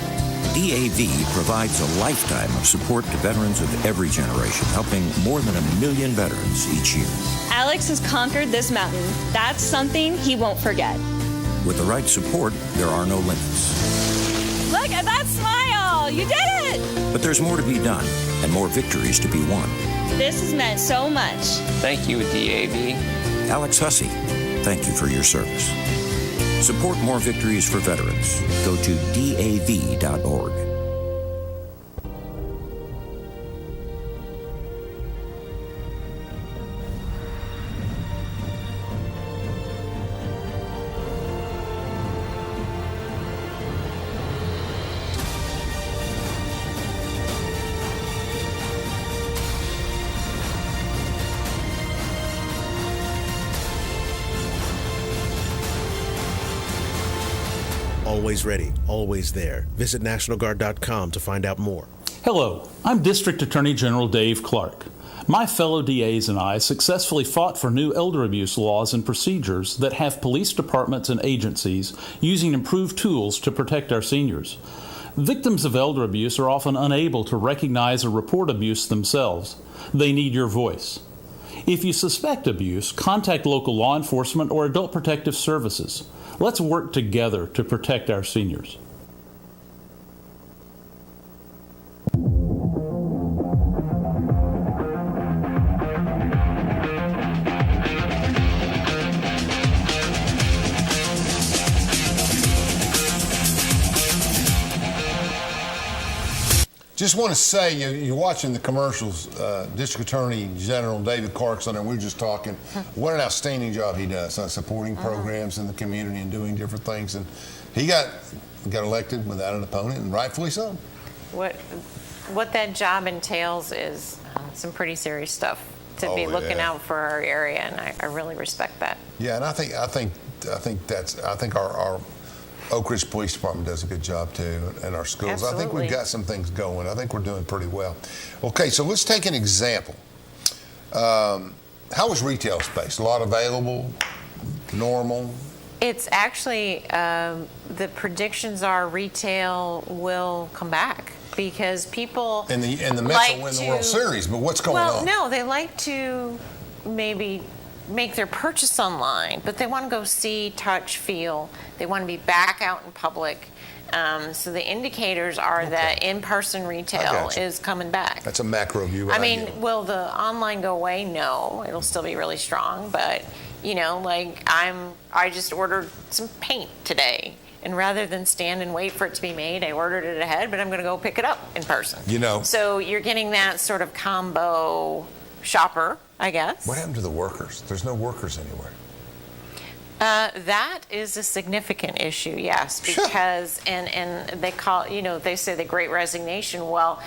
DAV provides a lifetime of support to veterans of every generation, helping more than 1 million veterans each year. Alex has conquered this mountain. That's something he won't forget. With the right support, there are no limits. Look at that smile! You did it! But there's more to be done, and more victories to be won. This has meant so much. Thank you, DAV. Alex Hesse, thank you for your service. Support more victories for veterans. Go to DAV.org. Always ready, always there. Visit NationalGuard.com to find out more. Hello, I'm District Attorney General Dave Clark. My fellow DAs and I successfully fought for new elder abuse laws and procedures that have police departments and agencies using improved tools to protect our seniors. Victims of elder abuse are often unable to recognize or report abuse themselves. They need your voice. If you suspect abuse, contact local law enforcement or adult protective services. Let's work together to protect our seniors. Just want to say, you're watching the commercials, District Attorney General David Clark's on there, we were just talking. What an outstanding job he does, supporting programs in the community and doing different things. And he got elected without an opponent, and rightfully so. What that job entails is some pretty serious stuff to be looking out for our area, and I really respect that. Yeah, and I think our Oak Ridge Police Department does a good job too, and our schools. Absolutely. I think we've got some things going. I think we're doing pretty well. Okay, so let's take an example. How is retail space? A lot available? Normal? It's actually, the predictions are retail will come back because people And the Mets will win the World Series, but what's going on? Well, no, they like to maybe make their purchase online, but they want to go see, touch, feel. They want to be back out in public. So the indicators are that in-person retail is coming back. That's a macro view. I mean, will the online go away? No, it'll still be really strong. But I just ordered some paint today, and rather than stand and wait for it to be made, I ordered it ahead. But I'm going to go pick it up in person. So you're getting that sort of combo shopper, I guess. What happened to the workers? There's no workers anywhere. That is a significant issue, yes, because and they call, they say the Great Resignation. Well,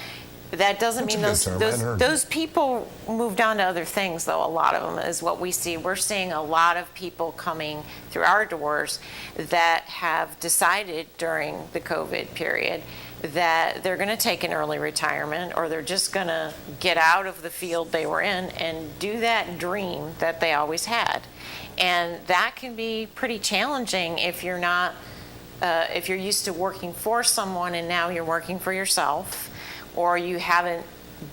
That doesn't That's mean a good term. I hadn't heard those people moved on to other things, though. A lot of them is what we see. We're seeing a lot of people coming through our doors that have decided during the COVID period that they're going to take an early retirement, or they're just going to get out of the field they were in and do that dream that they always had. And that can be pretty challenging if you're not, if you're used to working for someone and now you're working for yourself, or you haven't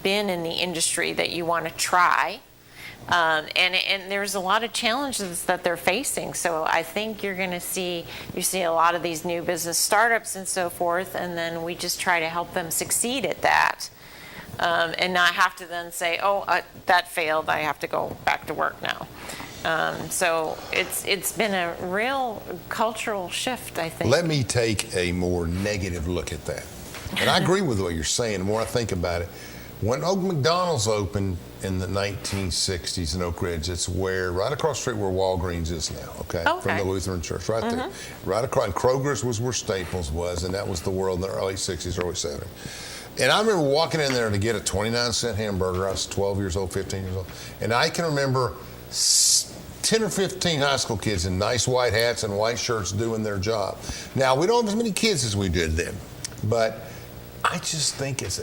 been in the industry that you want to try. And there's a lot of challenges that they're facing. So I think you're going to see a lot of these new business startups and so forth, and then we just try to help them succeed at that, and not have to then say, oh, that failed, I have to go back to work now. So it's been a real cultural shift, I think. Let me take a more negative look at that. And I agree with what you're saying. The more I think about it, when Oak McDonald's opened in the 1960s in Oak Ridge, it's right across the street where Walgreens is now, okay? From the Lutheran Church, right there. Right across, and Kroger's was where Staples was, and that was the world in the early 60s, early 70s. And I remember walking in there to get a 29-cent hamburger. I was 12 years old, 15 years old. And I can remember 10 or 15 high school kids in nice white hats and white shirts doing their job. Now, we don't have as many kids as we did then, but I just think it's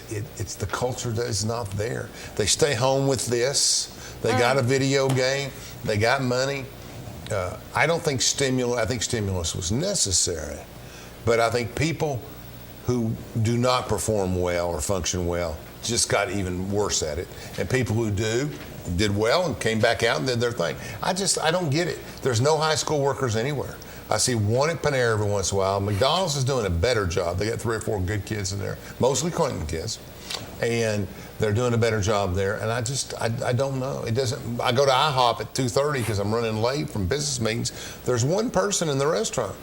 the culture that is not there. They stay home with this. They got a video game. They got money. I don't think stimulus. I think stimulus was necessary, but I think people who do not perform well or function well just got even worse at it, and people who did well and came back out and did their thing. I don't get it. There's no high school workers anywhere. I see one at Panera every once in a while. McDonald's is doing a better job. They got 3 or 4 good kids in there, mostly Clinton kids, and they're doing a better job there. And I don't know. It doesn't. I go to IHOP at 2:30 because I'm running late from business meetings. There's one person in the restaurant.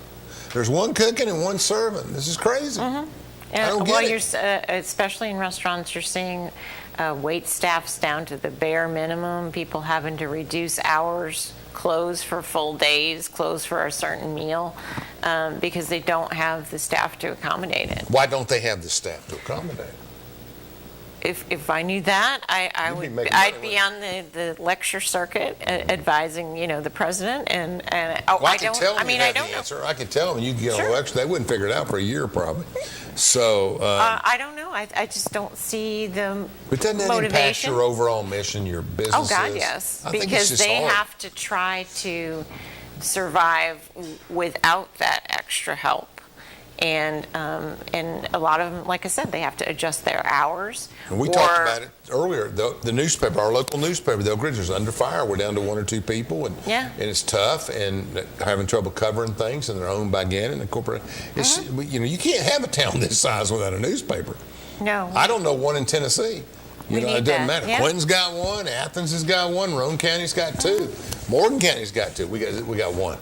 There's one cooking and one serving. This is crazy. I don't get it. Especially in restaurants, you're seeing wait staffs down to the bare minimum. People having to reduce hours, close for full days, close for a certain meal, because they don't have the staff to accommodate it. Why don't they have the staff to accommodate it? If I knew that, I'd be on the lecture circuit advising, the president, and I can tell them I don't know. I can tell them you can get a lecture. They wouldn't figure it out for a year probably. So I don't know. I just don't see the but doesn't that motivation. Impact your overall mission, your business? Oh God, yes, because they have to try to survive without that extra help. And a lot of them, like I said, they have to adjust their hours. And we talked about it earlier. The newspaper, our local newspaper, the Oak Ridge, is under fire. We're down to 1 or 2 people, and it's tough, and having trouble covering things. And they're owned by Gannon and corporate. You can't have a town this size without a newspaper. No, I don't know one in Tennessee. It doesn't matter. Yeah. Clinton's got one. Athens has got one. Roane County's got 2. Morgan County's got 2. We got 1.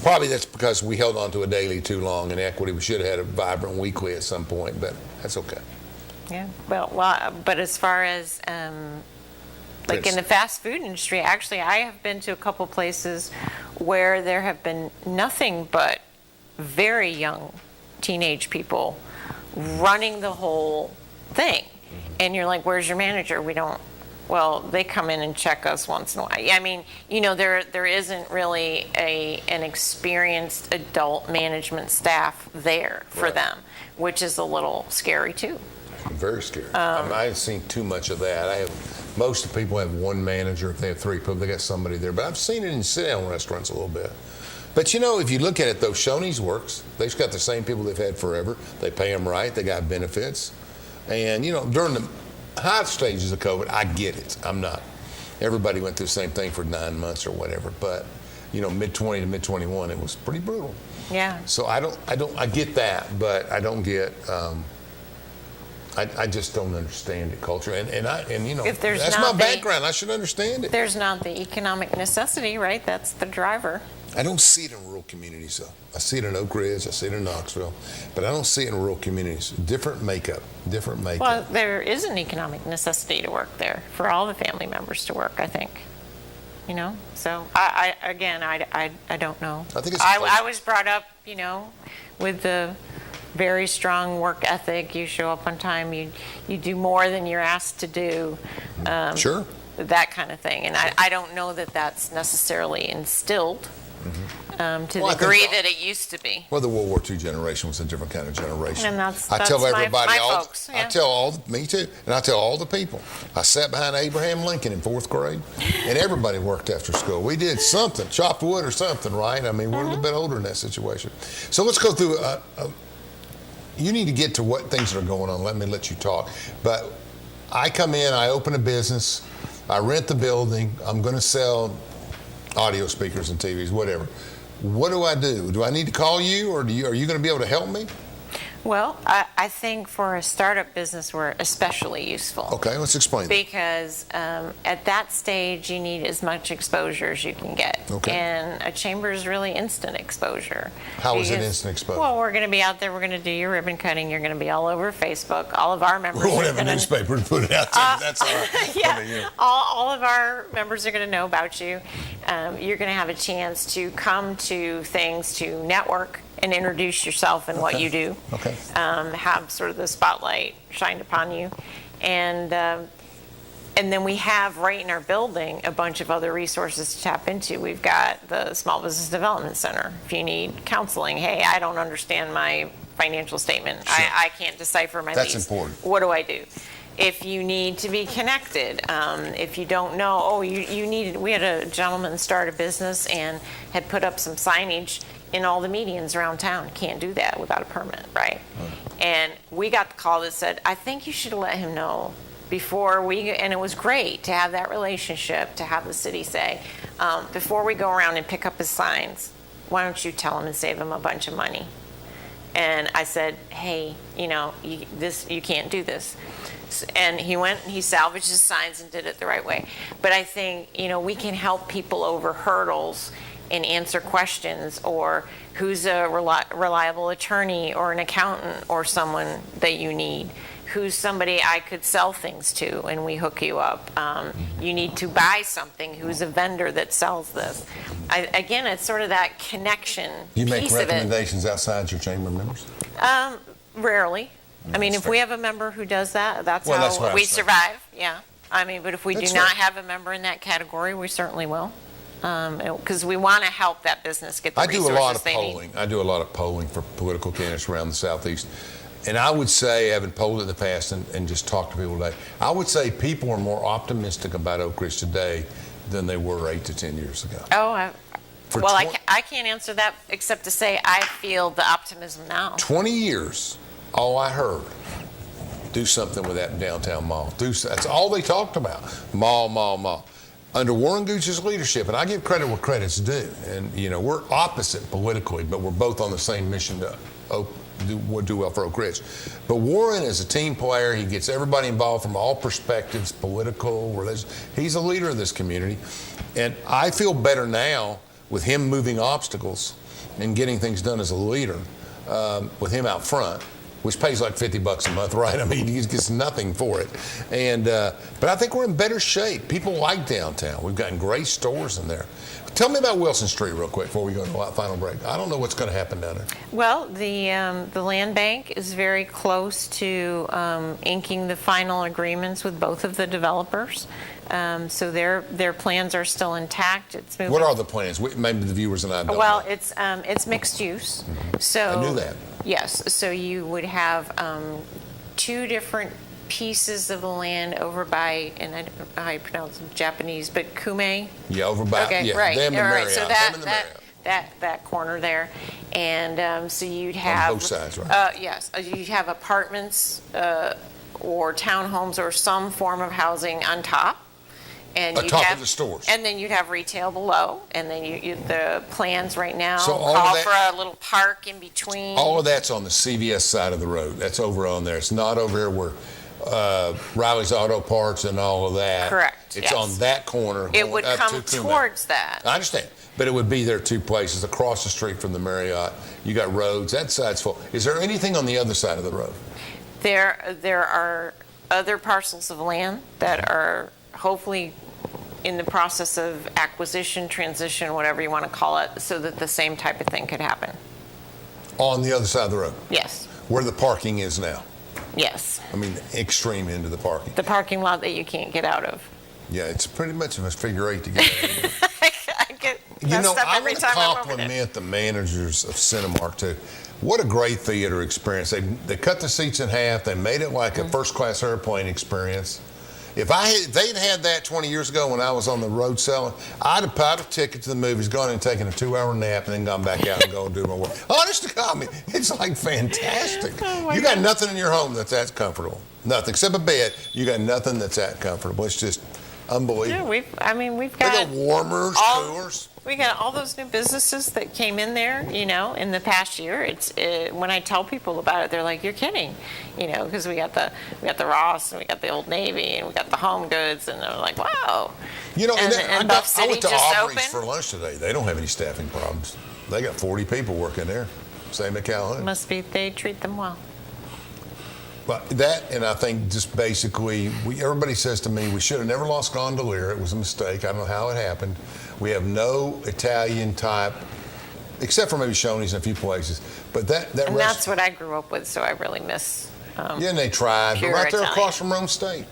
Probably that's because we held on to a daily too long in Equity. We should have had a vibrant weekly at some point, but that's okay. Yeah, well, but as far as like in the fast food industry, actually, I have been to a couple places where there have been nothing but very young teenage people running the whole thing. And you're like, where's your manager? Well, they come in and check us once in a while. I mean, there isn't really an experienced adult management staff there for them, which is a little scary too. Very scary. I haven't seen too much of that. Most of the people have one manager. If they have 3 people, they got somebody there. But I've seen it in sit-down restaurants a little bit. But if you look at it though, Shoney's works. They've got the same people they've had forever. They pay them right. They got benefits. And during the high stages of COVID, I get it. I'm not. Everybody went through the same thing for 9 months or whatever. But mid-20 to mid-21, it was pretty brutal. Yeah. So I get that, but I don't get. I just don't understand the culture, and if that's my background. I should understand it. There's not the economic necessity, right? That's the driver. I don't see it in rural communities, though. I see it in Oak Ridge, I see it in Knoxville, but I don't see it in rural communities. Different makeup. Well, there is an economic necessity to work there for all the family members to work, I think. So I don't know. I think it's I was brought up, with the very strong work ethic. You show up on time. You do more than you're asked to do. Sure. That kind of thing. And I don't know that that's necessarily instilled to the degree that it used to be. Well, the World War II generation was a different kind of generation. And that's I tell everybody, my folks. Yeah. I tell all, me too, and I tell all the people. I sat behind Abraham Lincoln in 4th grade, and everybody worked after school. We did something, chopped wood or something, right? I mean, we're a little bit older in that situation. So let's go through. You need to get to what things are going on. Let me let you talk. But I come in, I open a business, I rent the building. I'm going to sell audio speakers and TVs, whatever. What do I do? Do I need to call you, or are you going to be able to help me? Well, I think for a startup business, we're especially useful. Okay, let's explain that. Because at that stage, you need as much exposure as you can get. Okay. And a chamber is really instant exposure. How is it instant exposure? Well, we're going to be out there. We're going to do your ribbon cutting. You're going to be all over Facebook. All of our members We won't are have a gonna, newspaper to put it out there. That's all right. Yeah, I mean, yeah. all of our members are going to know about you. You're going to have a chance to come to things, to network and introduce yourself and what you do. Okay. Have sort of the spotlight shined upon you. And then we have right in our building a bunch of other resources to tap into. We've got the Small Business Development Center. If you need counseling, hey, I don't understand my financial statement. Sure. I can't decipher my That's lease. important. What do I do? If you need to be connected, if you don't know, we had a gentleman start a business and had put up some signage in all the medians around town. Can't do that without a permit, right? And we got the call that said, I think you should let him know before we, and it was great to have that relationship, to have the city say, before we go around and pick up his signs, why don't you tell him and save him a bunch of money? And I said, hey, you can't do this. And he went and he salvaged his signs and did it the right way. But I think, we can help people over hurdles and answer questions, or who's a reliable attorney or an accountant or someone that you need, who's somebody I could sell things to and we hook you up. You need to buy something, who's a vendor that sells this. Again, it's sort of that connection You make piece of it. recommendations outside your chamber members? Rarely. I mean, if we have a member who does that, that's how we survive. Yeah. I mean, but if we do not have a member in that category, we certainly will. Because we want to help that business get the resources they need. I do a lot of polling. I do a lot of polling for political candidates around the Southeast. And I would say, having polled in the past and just talked to people today, I would say people are more optimistic about Oak Ridge today than they were 8 to 10 years ago. Oh, I can't answer that except to say I feel the optimism now. 20 years, all I heard, do something with that downtown mall. That's all they talked about. Mall. Under Warren Gooch's leadership, and I give credit where credit's due, and we're opposite politically, but we're both on the same mission to do well for Oak Ridge. But Warren is a team player. He gets everybody involved from all perspectives, political, religious. He's a leader of this community, and I feel better now with him moving obstacles and getting things done as a leader, with him out front, which pays like $50 a month, right? I mean, he gets nothing for it. And but I think we're in better shape. People like downtown. We've gotten great stores in there. Tell me about Wilson Street real quick before we go to the final break. I don't know what's going to happen down there. Well, the land bank is very close to inking the final agreements with both of the developers. So their plans are still intact. It's moving. What are the plans? Maybe the viewers and I don't Well, know. it's mixed use. So I knew that. Yes. So you would have 2 different pieces of the land over by, and I don't know how you pronounce it, Japanese, but Kume. Yeah, over by. Okay, yeah, right. Them and All right. Marriott. So Them and the Marriott. that corner there, and so you'd have on both sides, right? Yes, you'd have apartments or townhomes or some form of housing on top. And on top of the stores. And then you'd have retail below, and then the plans right now So all call of for a little park in between. All of that's on the CVS side of the road. That's over on there. It's not over here where Riley's Auto Parts and all of that. Correct. It's on that corner. It would come towards that. I understand. But it would be there 2 places. Across the street from the Marriott, you got roads. That side's full. Is there anything on the other side of the road? There are other parcels of land that are hopefully in the process of acquisition, transition, whatever you want to call it, so that the same type of thing could happen. On the other side of the road? Yes. Where the parking is now. Yes. I mean, extreme into the parking. The parking lot that you can't get out of. Yeah, it's pretty much of a figure eight to get out of. I get messed up every time I'm over there. Compliment the managers of Cinemark too. What a great theater experience. They cut the seats in half. They made it like a first-class airplane experience. If they'd had that 20 years ago when I was on the road selling, I'd have bought a ticket to the movies, gone and taken a 2-hour nap, and then gone back out and go and do my work. Honest to God, it's like fantastic. You got nothing in your home that's that comfortable. Nothing except a bed. You got nothing that's that comfortable. It's just unbelievable. Yeah, we've They got got warmers, coolers. We got all those new businesses that came in there, in the past year. When I tell people about it, they're like, "You're kidding," because we got the Ross and we got the Old Navy and we got the Home Goods, and they're like, "Wow." I went to Aubrey's for lunch today. They don't have any staffing problems. They got 40 people working there. Same at Calhoun. Must be they treat them well. But that, and I think just basically, everybody says to me, we should have never lost Gondolier. It was a mistake. I don't know how it happened. We have no Italian type, except for maybe Shoney's in a few places. But that's what I grew up with, so I really miss. Yeah, and they tried, but right there Italian. across from Rome State.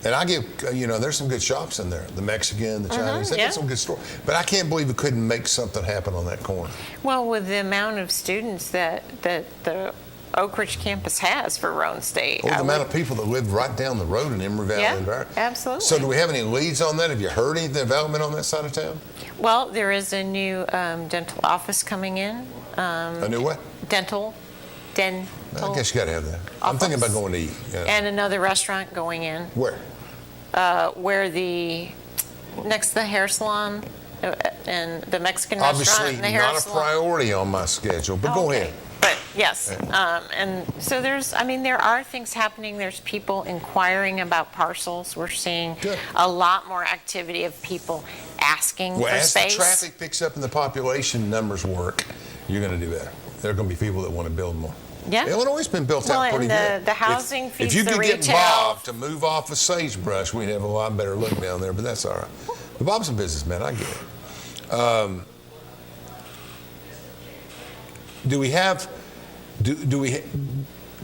And I give, there's some good shops in there. The Mexican, the Chinese, they got some good stores. But I can't believe we couldn't make something happen on that corner. Well, with the amount of students that the Oak Ridge campus has for Roan State. Or the amount of people that live right down the road in Emory Valley. Yeah, absolutely. So do we have any leads on that? Have you heard any development on that side of town? Well, there is a new dental office coming in. A new what? Dental. I guess you got to have that. I'm thinking about going to eat. Yeah. And another restaurant going in. Where? Next to the hair salon and the Mexican restaurant and the hair salon. Obviously not a priority on my schedule, but go ahead. But yes, and so there are things happening. There's people inquiring about parcels. We're seeing a lot more activity of people asking for as space. The traffic picks up and the population numbers work, you're going to do better. There are going to be people that want to build more. Yeah. Illinois has been built out pretty good. The housing feeds the retail. If you could get Bob to move off of Sagebrush, we'd have a lot better look down there, but that's all right. But Bob's a businessman, I get it. Do we have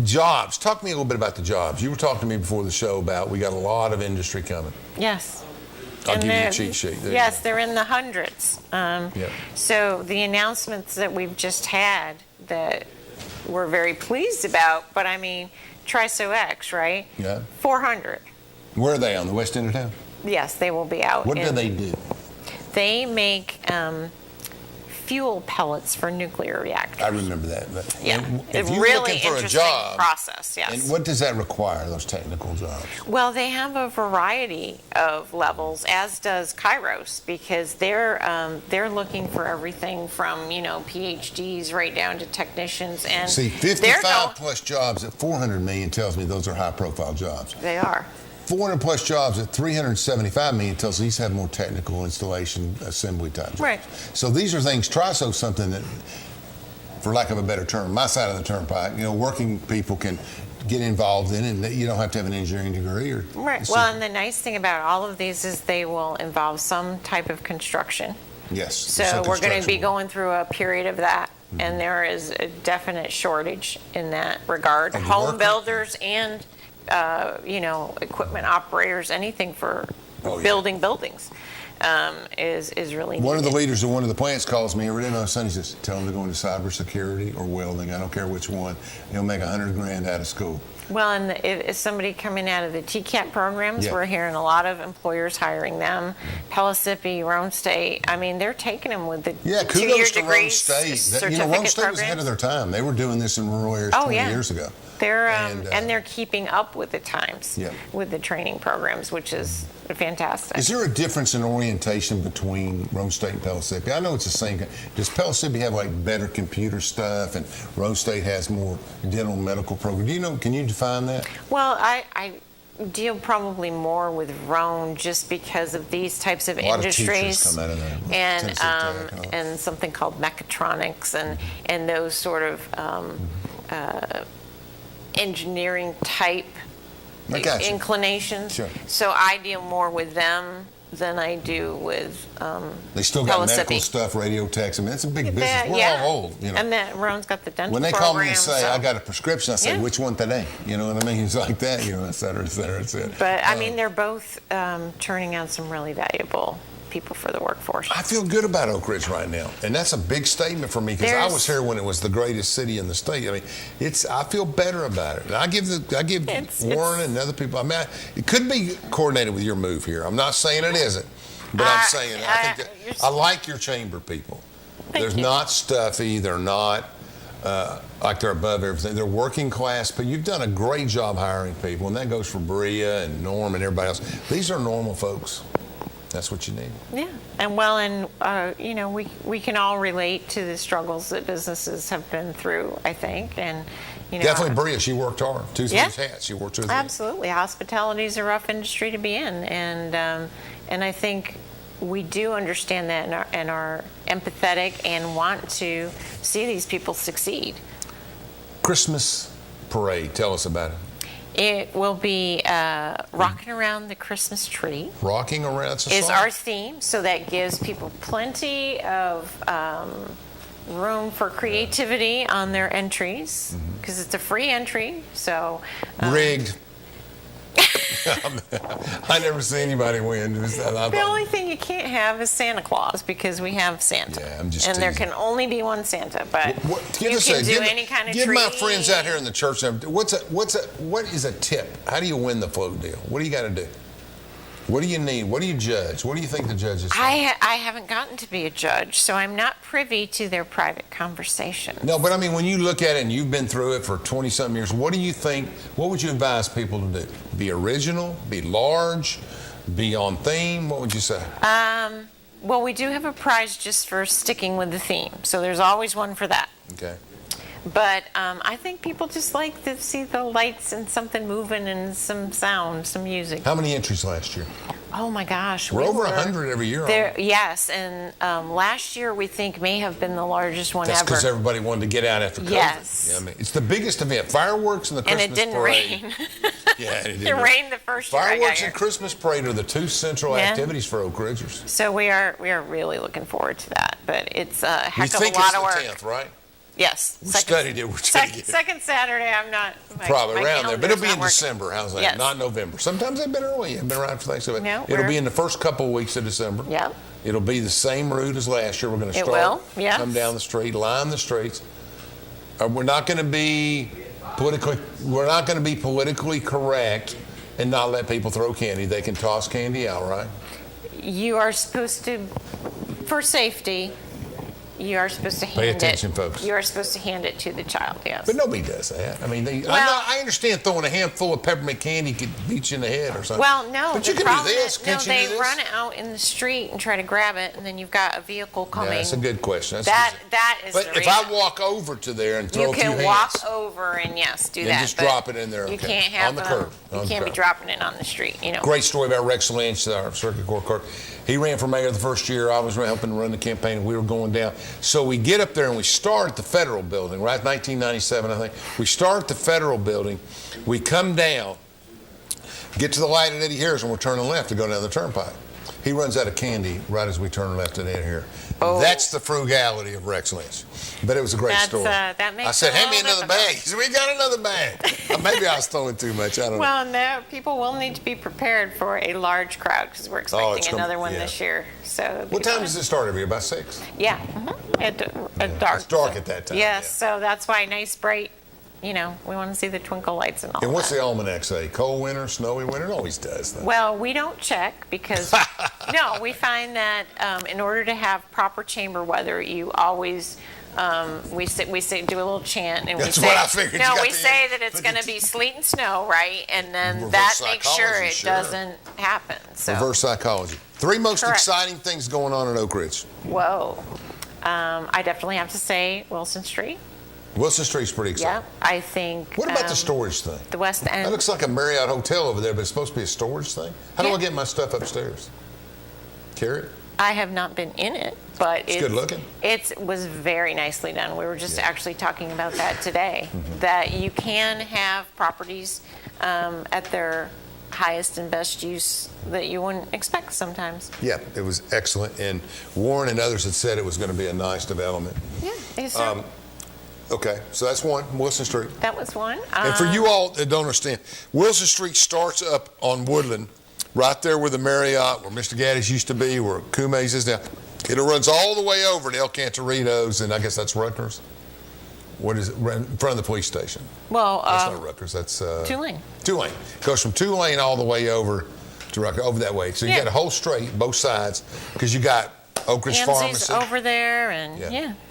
jobs? Talk to me a little bit about the jobs. You were talking to me before the show about we got a lot of industry coming. Yes. I'll give you a cheat sheet. Yes, they're in the hundreds. So the announcements that we've just had that we're very pleased about, but Triso X, right? Yeah. 400. Where are they, on the west end of town? Yes, they will be out. What do they do? They make fuel pellets for nuclear reactors. I remember that. It's a really interesting process, yes. And what does that require, those technical jobs? Well, they have a variety of levels, as does Kairos, because they're looking for everything from, PhDs right down to technicians. And see, 55 plus jobs at $400 million tells me those are high profile jobs. They are. 400 plus jobs at $375 million tells these have more technical installation assembly type jobs. Right. So these are things, Triso's something that, for lack of a better term, my side of the turnpike, working people can get involved in, and you don't have to have an engineering degree. Right. Well, and the nice thing about all of these is they will involve some type of construction. Yes. So we're going to be going through a period of that, and there is a definite shortage in that regard. Home builders and equipment operators, anything for building buildings is really needed. One of the leaders of one of the plants calls me every day on Sunday. He says, tell them to go into cybersecurity or welding. I don't care which one. They'll make $100,000 out of school. Well, and if somebody coming out of the TCAP programs, we're hearing a lot of employers hiring them. Pellissippi, Roan State, they're taking them with the 2-year degrees, Roan State was ahead of their time. They were doing this in rural areas 20 years ago. And they're keeping up with the times with the training programs, which is fantastic. Is there a difference in orientation between Roan State and Pellissippi? I know it's the same. Does Pellissippi have better computer stuff, and Roan State has more dental medical programs? Do you know? Can you define that? Well, I deal probably more with Roan just because of these types of industries. Of teachers come out of there. And something called mechatronics and those sort of engineering type inclinations. Sure. So I deal more with them than I do with They still got medical Pellissippi. stuff, radio techs. I mean, it's a big business. That- We're yeah. all old, you know. And then Ron's got the dental When they call me and program, say, so- I got a prescription, I say, Yeah. which one today? You know what I mean? It's like that, you know, et cetera, et cetera, et cetera. But I mean, they're both turning out some really valuable people for the workforce. I feel good about Oak Ridge right now, and that's a big statement for me because I was There's- here when it was the greatest city in the state. I mean, I feel better about it. And I give Warren and other people. I mean, it could be coordinated with your move here. I'm not saying it isn't, but I'm saying I think that I like your chamber people. There's not stuffy. They're not like they're above everything. They're working class, but you've done a great job hiring people, and that goes for Bria and Norm and everybody else. These are normal folks. That's what you need. Yeah, and you know, we can all relate to the struggles that businesses have been through, I think, and you know, Definitely Bria, she worked hard. Two Yeah. hats. She worked 2 or 3. Absolutely, hospitality is a rough industry to be in, and I think we do understand that and are empathetic and want to see these people succeed. Christmas parade. Tell us about it. It will be rocking around the Christmas tree. Rocking around that's a Is song. our theme, so that gives people plenty of room for creativity on their entries because it's a free entry. So rigged. I never see anybody win. The only thing you can't have is Santa Claus because we have Santa. Yeah, I'm just and there teasing. can only be one Santa, but Give you us can a- do give- any kind of Give tree. my friends out here in the church. What is a tip? How do you win the float deal? What do you got to do? What do you need? What do you judge? What do you think the judges say? I haven't gotten to be a judge, so I'm not privy to their private conversation. No, but I mean, when you look at it and you've been through it for 20-something years, what do you think, what would you advise people to do? Be original, be large, be on theme? What would you say? Well, we do have a prize just for sticking with the theme, so there's always one for that. Okay. But I think people just like to see the lights and something moving and some sound, some music. How many entries last year? Oh my gosh. We're over 100 every year. There, yes, and last year we think may have been the largest one That's ever. because everybody wanted to get out after COVID. Yes. Yeah, I mean, it's the biggest event. Fireworks and the And Christmas it didn't parade. rain. Yeah, and it didn't It rained the first year I got Fireworks here. and Christmas parade are the two central Yeah. activities for Oak Ridgers. So we are really looking forward to that. But it's a heck We of think a lot it's of the work. 10th, right? Yes. We studied it. We're trying to get it. Second Saturday, I'm not. Probably around there, but it'll be in calendar's December. How's that? Yes. Not November. Sometimes they've been early. They've been around for Thanksgiving. No, it'll be we're- in the first couple of weeks of December. Yep. It'll be the same route as last year. We're going to It start, will, yes. come down the street, line the streets. We're not going to be politically correct and not let people throw candy. They can toss candy out, right? You are supposed to, for safety, you are supposed to hand Pay attention, it. folks. You are supposed to hand it to the child. Yes. But nobody does that. I mean, I understand throwing a handful of peppermint candy could beat you in the head or something. Well, no. But the you can problem do this. is, no, Can't you do they this? run out in the street and try to grab it, and then you've got a vehicle coming. Yeah, that's a good question. That is But the if I reason. walk over to there and throw You a few can hands, walk over and yes, do and that. just but drop it in there, You okay. can't have On the them- curb, You on the can't be curb. dropping it on the street. You know. Great story about Rex Lynch, our circuit court clerk. He ran for mayor the first year. I was helping run the campaign, and we were going down. So we get up there, and we start at the federal building, right? 1997, I think. We start at the federal building. We come down, get to the light at Eddie Harris, and we're turning left to go down the turnpike. He runs out of candy right as we turn left at Eddie Harris. Oh. That's the frugality of Rex Lynch. But it was a great story. That makes I said, it a hand me little another bag. He said, we got another bag. Maybe I was throwing too much. I don't know. Well, no, people will need to be prepared for a large crowd because we're expecting it's gonna- another one yeah. this year. So it'll What be time fun. does it start every year? About 6? Yeah, at dark. It's dark at that time. Yes, so that's why nice bright. You know, we want to see the twinkle lights and all. And what's that. the almanac say? Cold winter, snowy winter? It always does, though. Well, we don't check because no, we find that in order to have proper chamber weather, you always we say do a little chant and That's we say what I figured. no, You got we the- say that it's going to be sleet and snow, right? And then Reverse that makes sure psychology, it sure. doesn't happen. So Reverse psychology. 3 most Correct. exciting things going on at Oak Ridge. whoa, I definitely have to say Wilson Street. Wilson Street's pretty exciting. Yeah, I think. What about the storage thing? The West End. That looks like a Marriott hotel over there, but it's supposed to be a storage thing. How do I get my stuff upstairs? Carry it? I have not been in it, but It's good looking. It was very nicely done. We were just actually talking about that today, that you can have properties at their highest and best use that you wouldn't expect sometimes. Yeah, it was excellent. And Warren and others had said it was going to be a nice development. Yeah, yes, sir. Okay, so that's one, Wilson Street. That was one. And for you all that don't understand, Wilson Street starts up on Woodland, right there where the Marriott, where Mr. Gaddis used to be, where Kume's is now. It runs all the way over to El Cantoritos, and I guess that's Rutgers. What is it? In front of the police station. Well, that's not Rutgers. That's Tulane. Tulane. Goes from Tulane all the way over to Rutgers, over that way. So you got a whole straight, both sides, because you got Oak Ridge Ames's Pharmacy over there, and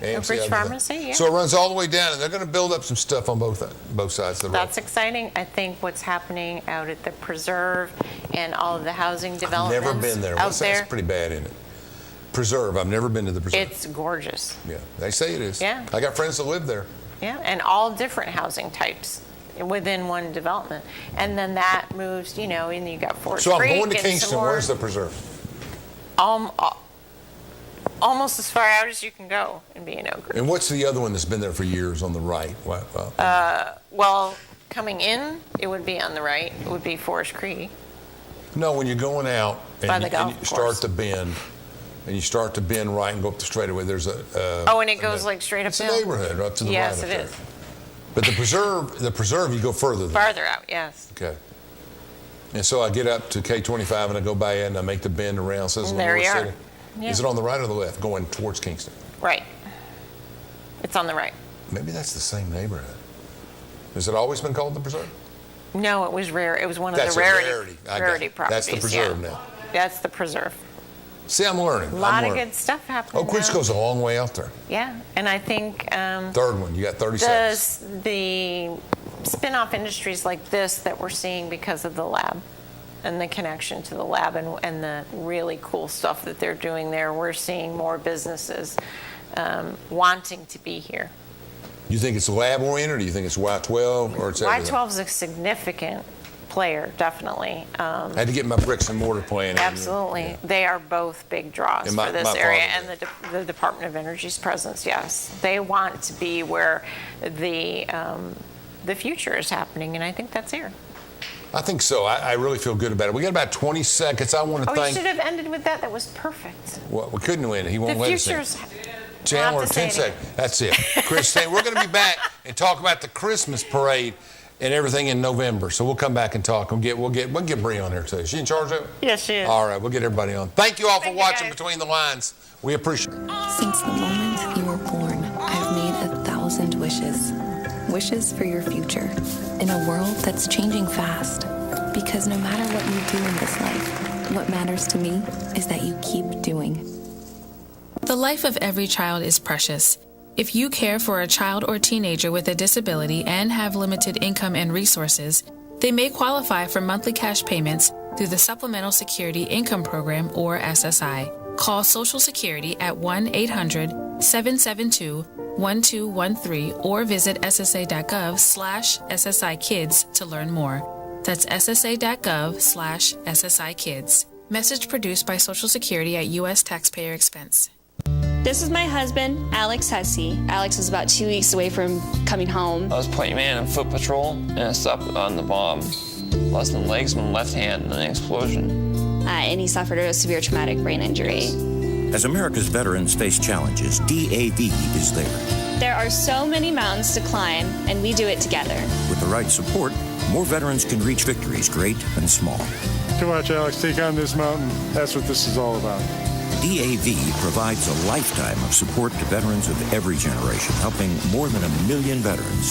Oak Ridge Pharmacy. Yeah. So it runs all the way down, and they're going to build up some stuff on both sides of the road. That's exciting. I think what's happening out at the Preserve and all of the housing developments I've never been there. out there. That's pretty bad, isn't it? Preserve. I've never been to the Preserve. It's gorgeous. Yeah, they say it is. Yeah. I got friends that live there. Yeah, and all different housing types within one development. And then that moves, and you got Forest Creek. So I'm going to and Kingston. Where's the Preserve? Almost as far out as you can go in being Oak Ridge. And what's the other one that's been there for years on the right? Well, coming in, it would be on the right. It would be Forest Creek. No, when you're going out and you start to bend, and you start to bend right and go up the straightaway, there's a... and it goes like straight uphill? It's a neighborhood up to the right. Yes, it is. But the Preserve, you go further than farther out, yes. Okay. And so I get up to K25 and I go by it and I make the bend around. Says there you are. Yeah. Is it on the right or the left, going towards Kingston? Right. It's on the right. Maybe that's the same neighborhood. Has it always been called the Preserve? No, it was rare. It was one of the rarity properties. That's the Preserve now. That's the Preserve. See, I'm learning. A lot of good stuff happening. Oak Ridge goes a long way out there. Yeah, and I think... third one, you got 30 seconds. The spin-off industries like this that we're seeing because of the lab and the connection to the lab and the really cool stuff that they're doing there, we're seeing more businesses wanting to be here. You think it's lab-oriented, or do you think it's Y12, or it's everything? Y12 is a significant player, definitely. I had to get my bricks and mortar plan. Absolutely. Yeah. They are both big draws for this area, and the Department of Energy's presence, yes. They want to be where the future is happening, and I think that's here. I think so. I really feel good about it. We got about 20 seconds. I want to thank... you should have ended with that. That was perfect. Well, we couldn't win. He won't the let us in. future's... Chandler, 10 seconds. That's it. Chris, we're going to be back and talk about the Christmas parade and everything in November. So we'll come back and talk. We'll get Bree on there too. Is she in charge of it? Yes, she is. All right, we'll get everybody on. Thank you all for watching Between the Lines. We appreciate it. Since the moment you were born, I've made 1,000 wishes. Wishes for your future in a world that's changing fast. Because no matter what you do in this life, what matters to me is that you keep doing. The life of every child is precious. If you care for a child or teenager with a disability and have limited income and resources, they may qualify for monthly cash payments through the Supplemental Security Income Program, or SSI. Call Social Security at 1-800-772-1213 or visit ssa.gov/SSI Kids to learn more. That's ssa.gov/SSI Kids. Message produced by Social Security at U.S. taxpayer expense. This is my husband, Alex Hesse. Alex was about 2 weeks away from coming home. I was point man on foot patrol, and I stopped on the bomb. Lost my legs and my left hand in an explosion. And he suffered a severe traumatic brain injury. As America's veterans face challenges, DAV is there. There are so many mountains to climb, and we do it together. With the right support, more veterans can reach victories, great and small. To watch Alex take on this mountain, that's what this is all about. DAV provides a lifetime of support to veterans of every generation, helping more than 1 million veterans